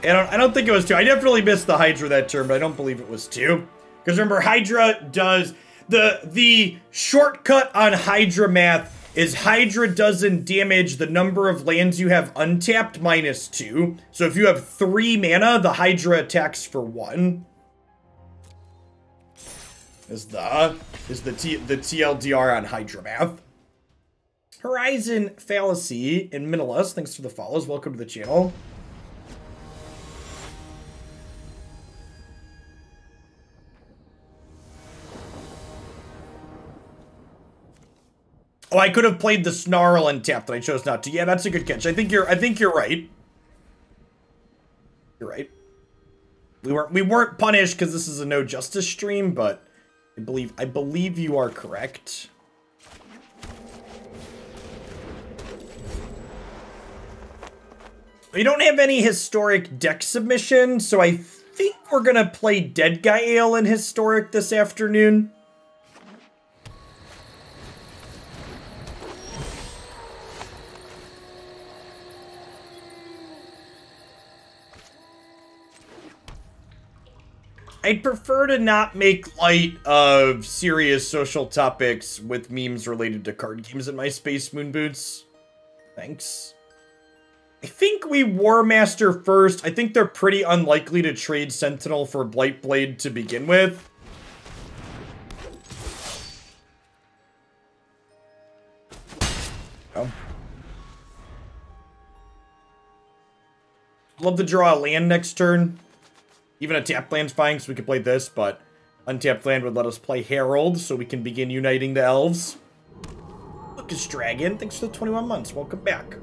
And I don't think it was 2. I definitely missed the Hydra that turn, but I don't believe it was 2. Because remember, Hydra does... The shortcut on Hydra math is Hydra doesn't damage the number of lands you have untapped -2. So if you have 3 mana, the Hydra attacks for 1. Is the TLDR on Hydra math. Horizon Fallacy and Minimalist, thanks for the follows. Welcome to the channel. Oh, I could have played the Snarl and tapped, but I chose not to. Yeah, that's a good catch. I think you're right. You're right. We weren't punished because this is a no justice stream, but I believe you are correct. We don't have any historic deck submission, so I think we're gonna play Dead Guy Ale in historic this afternoon. I'd prefer to not make light of serious social topics with memes related to card games in my Space Moon Boots. Thanks. I think we Warmaster first. I think they're pretty unlikely to trade Sentinel for Blightblade to begin with. Oh. Love to draw a land next turn. Even a tapped land's fine, so we could play this, but untapped land would let us play Harald, so we can begin uniting the elves. Lucas Dragon, thanks for the 21 months. Welcome back.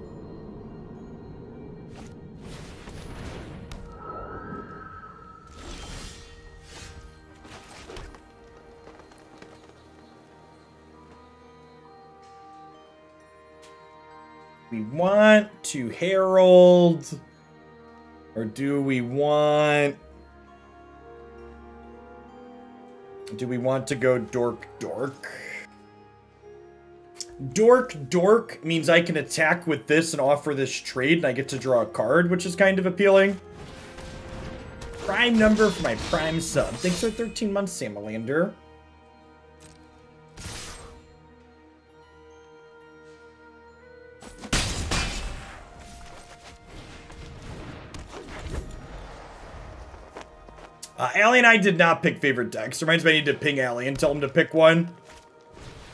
We want to Herald, or do we want to go Dork? Dork means I can attack with this and offer this trade, and I get to draw a card, which is kind of appealing. Prime number for my Prime sub. Thanks for 13 months, Samalander. Allie and I did not pick favorite decks. Reminds me I need to ping Allie and tell him to pick one.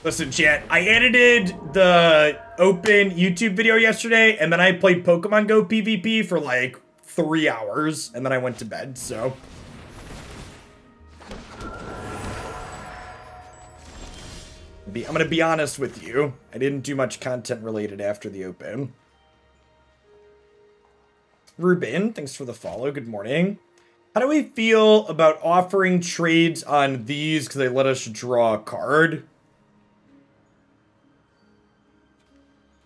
Listen, chat, I edited the open YouTube video yesterday, and then I played Pokemon Go PvP for like 3 hours, and then I went to bed, so. I'm gonna be honest with you. I didn't do much content related after the open. Ruben, thanks for the follow. Good morning. How do we feel about offering trades on these because they let us draw a card?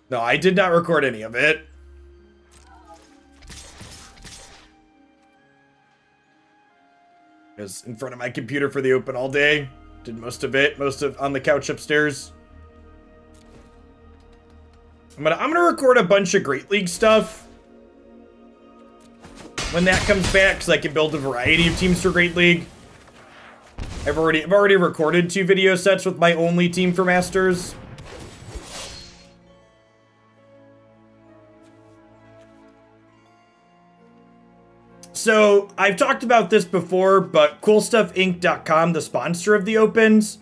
No, I did not record any of it. I was in front of my computer for the open all day. Did most of on the couch upstairs. I'm gonna record a bunch of Great League stuff when that comes back, because I can build a variety of teams for Great League. I've already recorded 2 video sets with my only team for Masters. So, I've talked about this before, but CoolStuffInc.com, the sponsor of the Opens,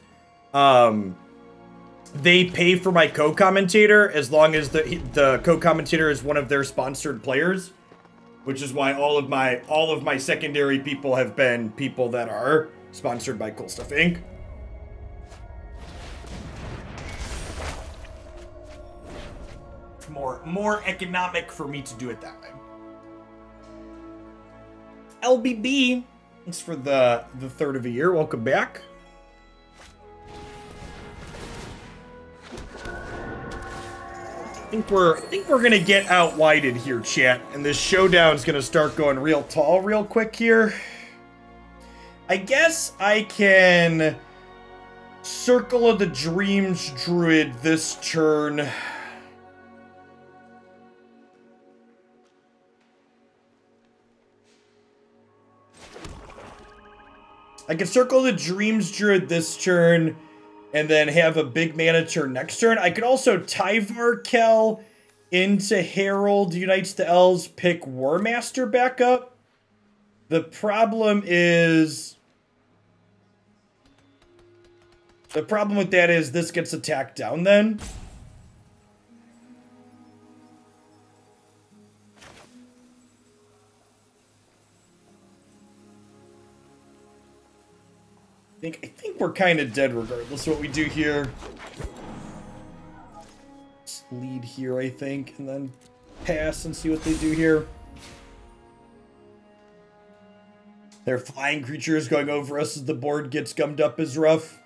they pay for my co-commentator as long as the co-commentator is one of their sponsored players. Which is why all of my secondary people have been people that are sponsored by Cool Stuff Inc. It's more economic for me to do it that way. LBB, thanks for the third of a year. Welcome back. I think we're gonna get out-wided here, chat, and this showdown's gonna start going real tall real quick here. I guess I can Circle of the Dreams Druid this turn. I can Circle the Dreams Druid this turn and then have a big mana turn next turn. I could also Tyvar Kell into Harald, Unites the Elves, pick Warmaster back up. The problem is... The problem with that is this gets attacked down then. I think we're kind of dead regardless of what we do here. Just lead here, I think, and then pass and see what they do here. Their flying creatures going over us as the board gets gummed up is rough.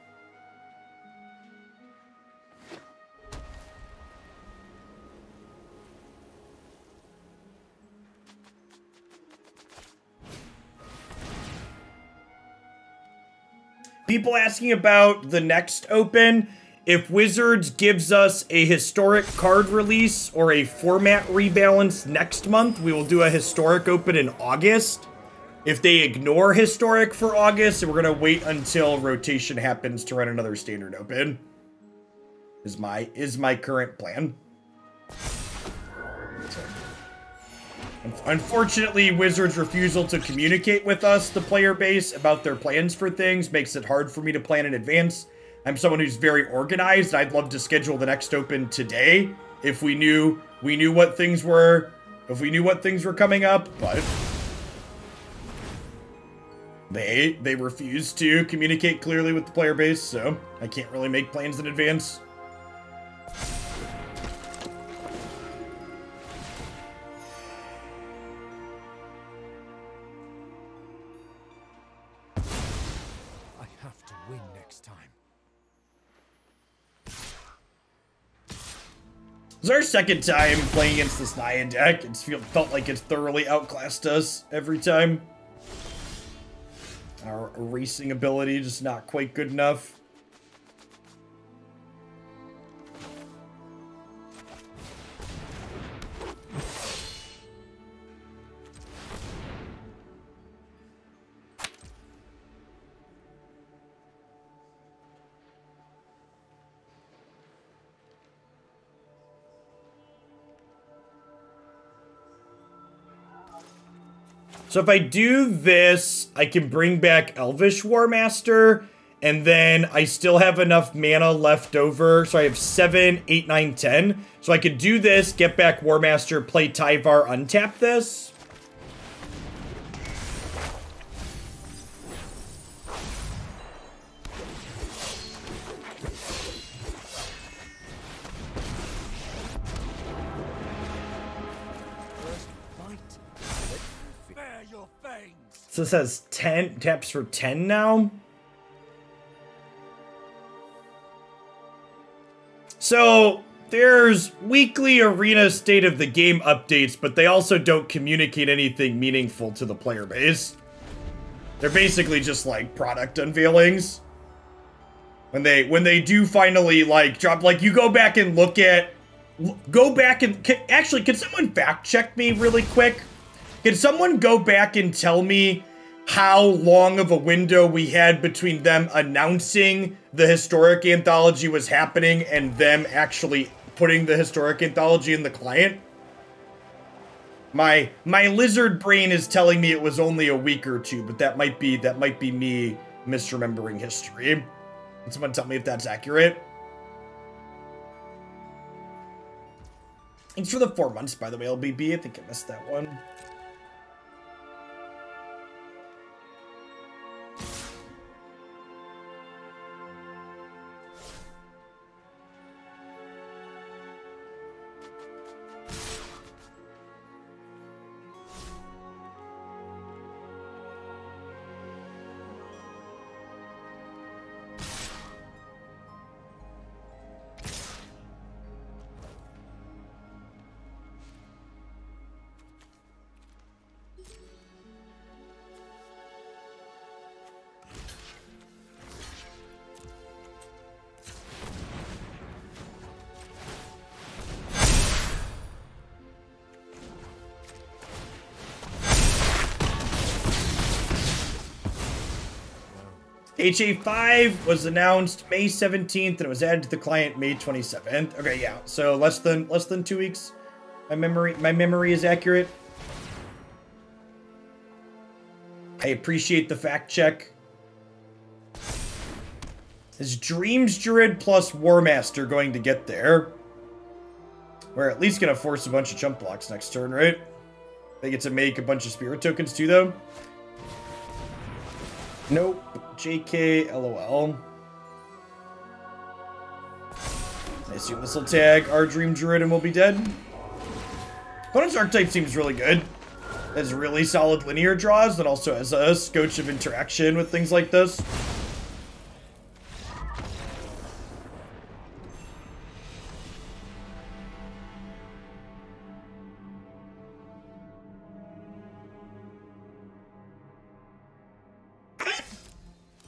People asking about the next open. If Wizards gives us a historic card release or a format rebalance next month, we will do a historic open in August. If they ignore historic for August, we're going to wait until rotation happens to run another standard open. Is my current plan. Unfortunately, Wizards' refusal to communicate with us, the player base, about their plans for things makes it hard for me to plan in advance. I'm someone who's very organized. I'd love to schedule the next open today if we knew what things were, coming up, but they refuse to communicate clearly with the player base, so I can't really make plans in advance. This is our second time playing against this Naya deck. It's felt like it's thoroughly outclassed us every time. Our erasing ability just not quite good enough. So if I do this, I can bring back Elvish Warmaster, and then I still have enough mana left over. So I have 7, 8, 9, 10. So I could do this, get back Warmaster, play Tyvar, untap this. So this has 10 taps for 10 now. So there's weekly arena state of the game updates, but they also don't communicate anything meaningful to the player base. They're basically just like product unveilings. When they do finally like drop, like you go back and look at, actually, can someone fact check me really quick? Can someone go back and tell me how long of a window we had between them announcing the historic anthology was happening and them actually putting the historic anthology in the client? My lizard brain is telling me it was only a week or two, but that might be me misremembering history. Can someone tell me if that's accurate? Thanks for the 4 months, by the way, LBB. I think I missed that one. HA5 was announced May 17th and it was added to the client May 27th. Okay, yeah. So less than 2 weeks. My memory is accurate. I appreciate the fact check. Is Dreams Druid plus Warmaster going to get there? We're at least going to force a bunch of jump blocks next turn, right? They get to make a bunch of spirit tokens too, though. Nope. JK, LOL. I assume this will tag our Dream Druid and we'll be dead. Opponent's archetype seems really good. Has really solid linear draws and also has a scotch of interaction with things like this.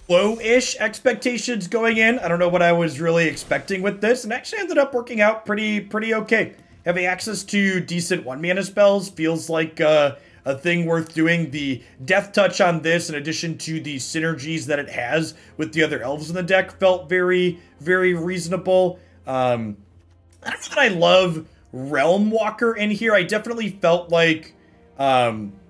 Low-ish expectations going in. I don't know what I was really expecting with this, and actually ended up working out pretty okay. Having access to decent 1-mana spells feels like a thing worth doing. The Death Touch on this, in addition to the synergies that it has with the other elves in the deck, felt very reasonable. I don't know that I love Realmwalker in here. I definitely felt like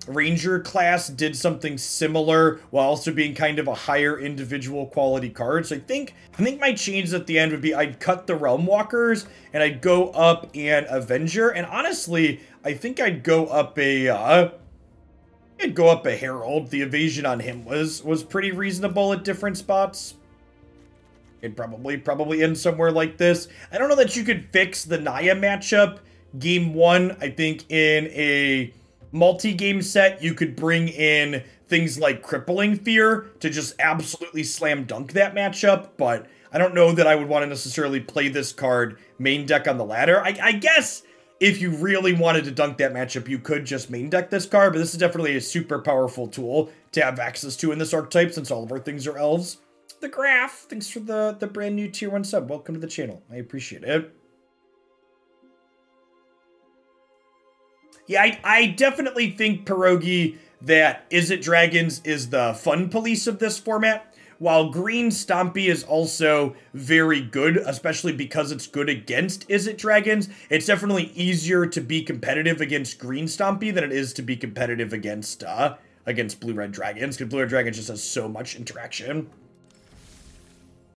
Ranger class did something similar while also being kind of a higher individual quality card. So I think my changes at the end would be I'd cut the Realmwalkers and I'd go up an Avenger. And honestly, I think I'd go up a Harald. The evasion on him was pretty reasonable at different spots. It'd probably end somewhere like this. I don't know that you could fix the Naya matchup game 1. I think in a multi-game set, you could bring in things like Crippling Fear to just absolutely slam dunk that matchup, but I don't know that I would want to necessarily play this card main deck on the ladder. I guess if you really wanted to dunk that matchup, you could just main deck this card, but this is definitely a super powerful tool to have access to in this archetype since all of our things are elves. The Graph, thanks for the brand new tier 1 sub. Welcome to the channel. I appreciate it. Yeah, I definitely think, Pierogi, that Is It Dragons is the fun police of this format, while Green Stompy is also very good, especially because it's good against Is It Dragons. It's definitely easier to be competitive against Green Stompy than it is to be competitive against Blue-Red Dragons, because Blue-Red Dragons just has so much interaction.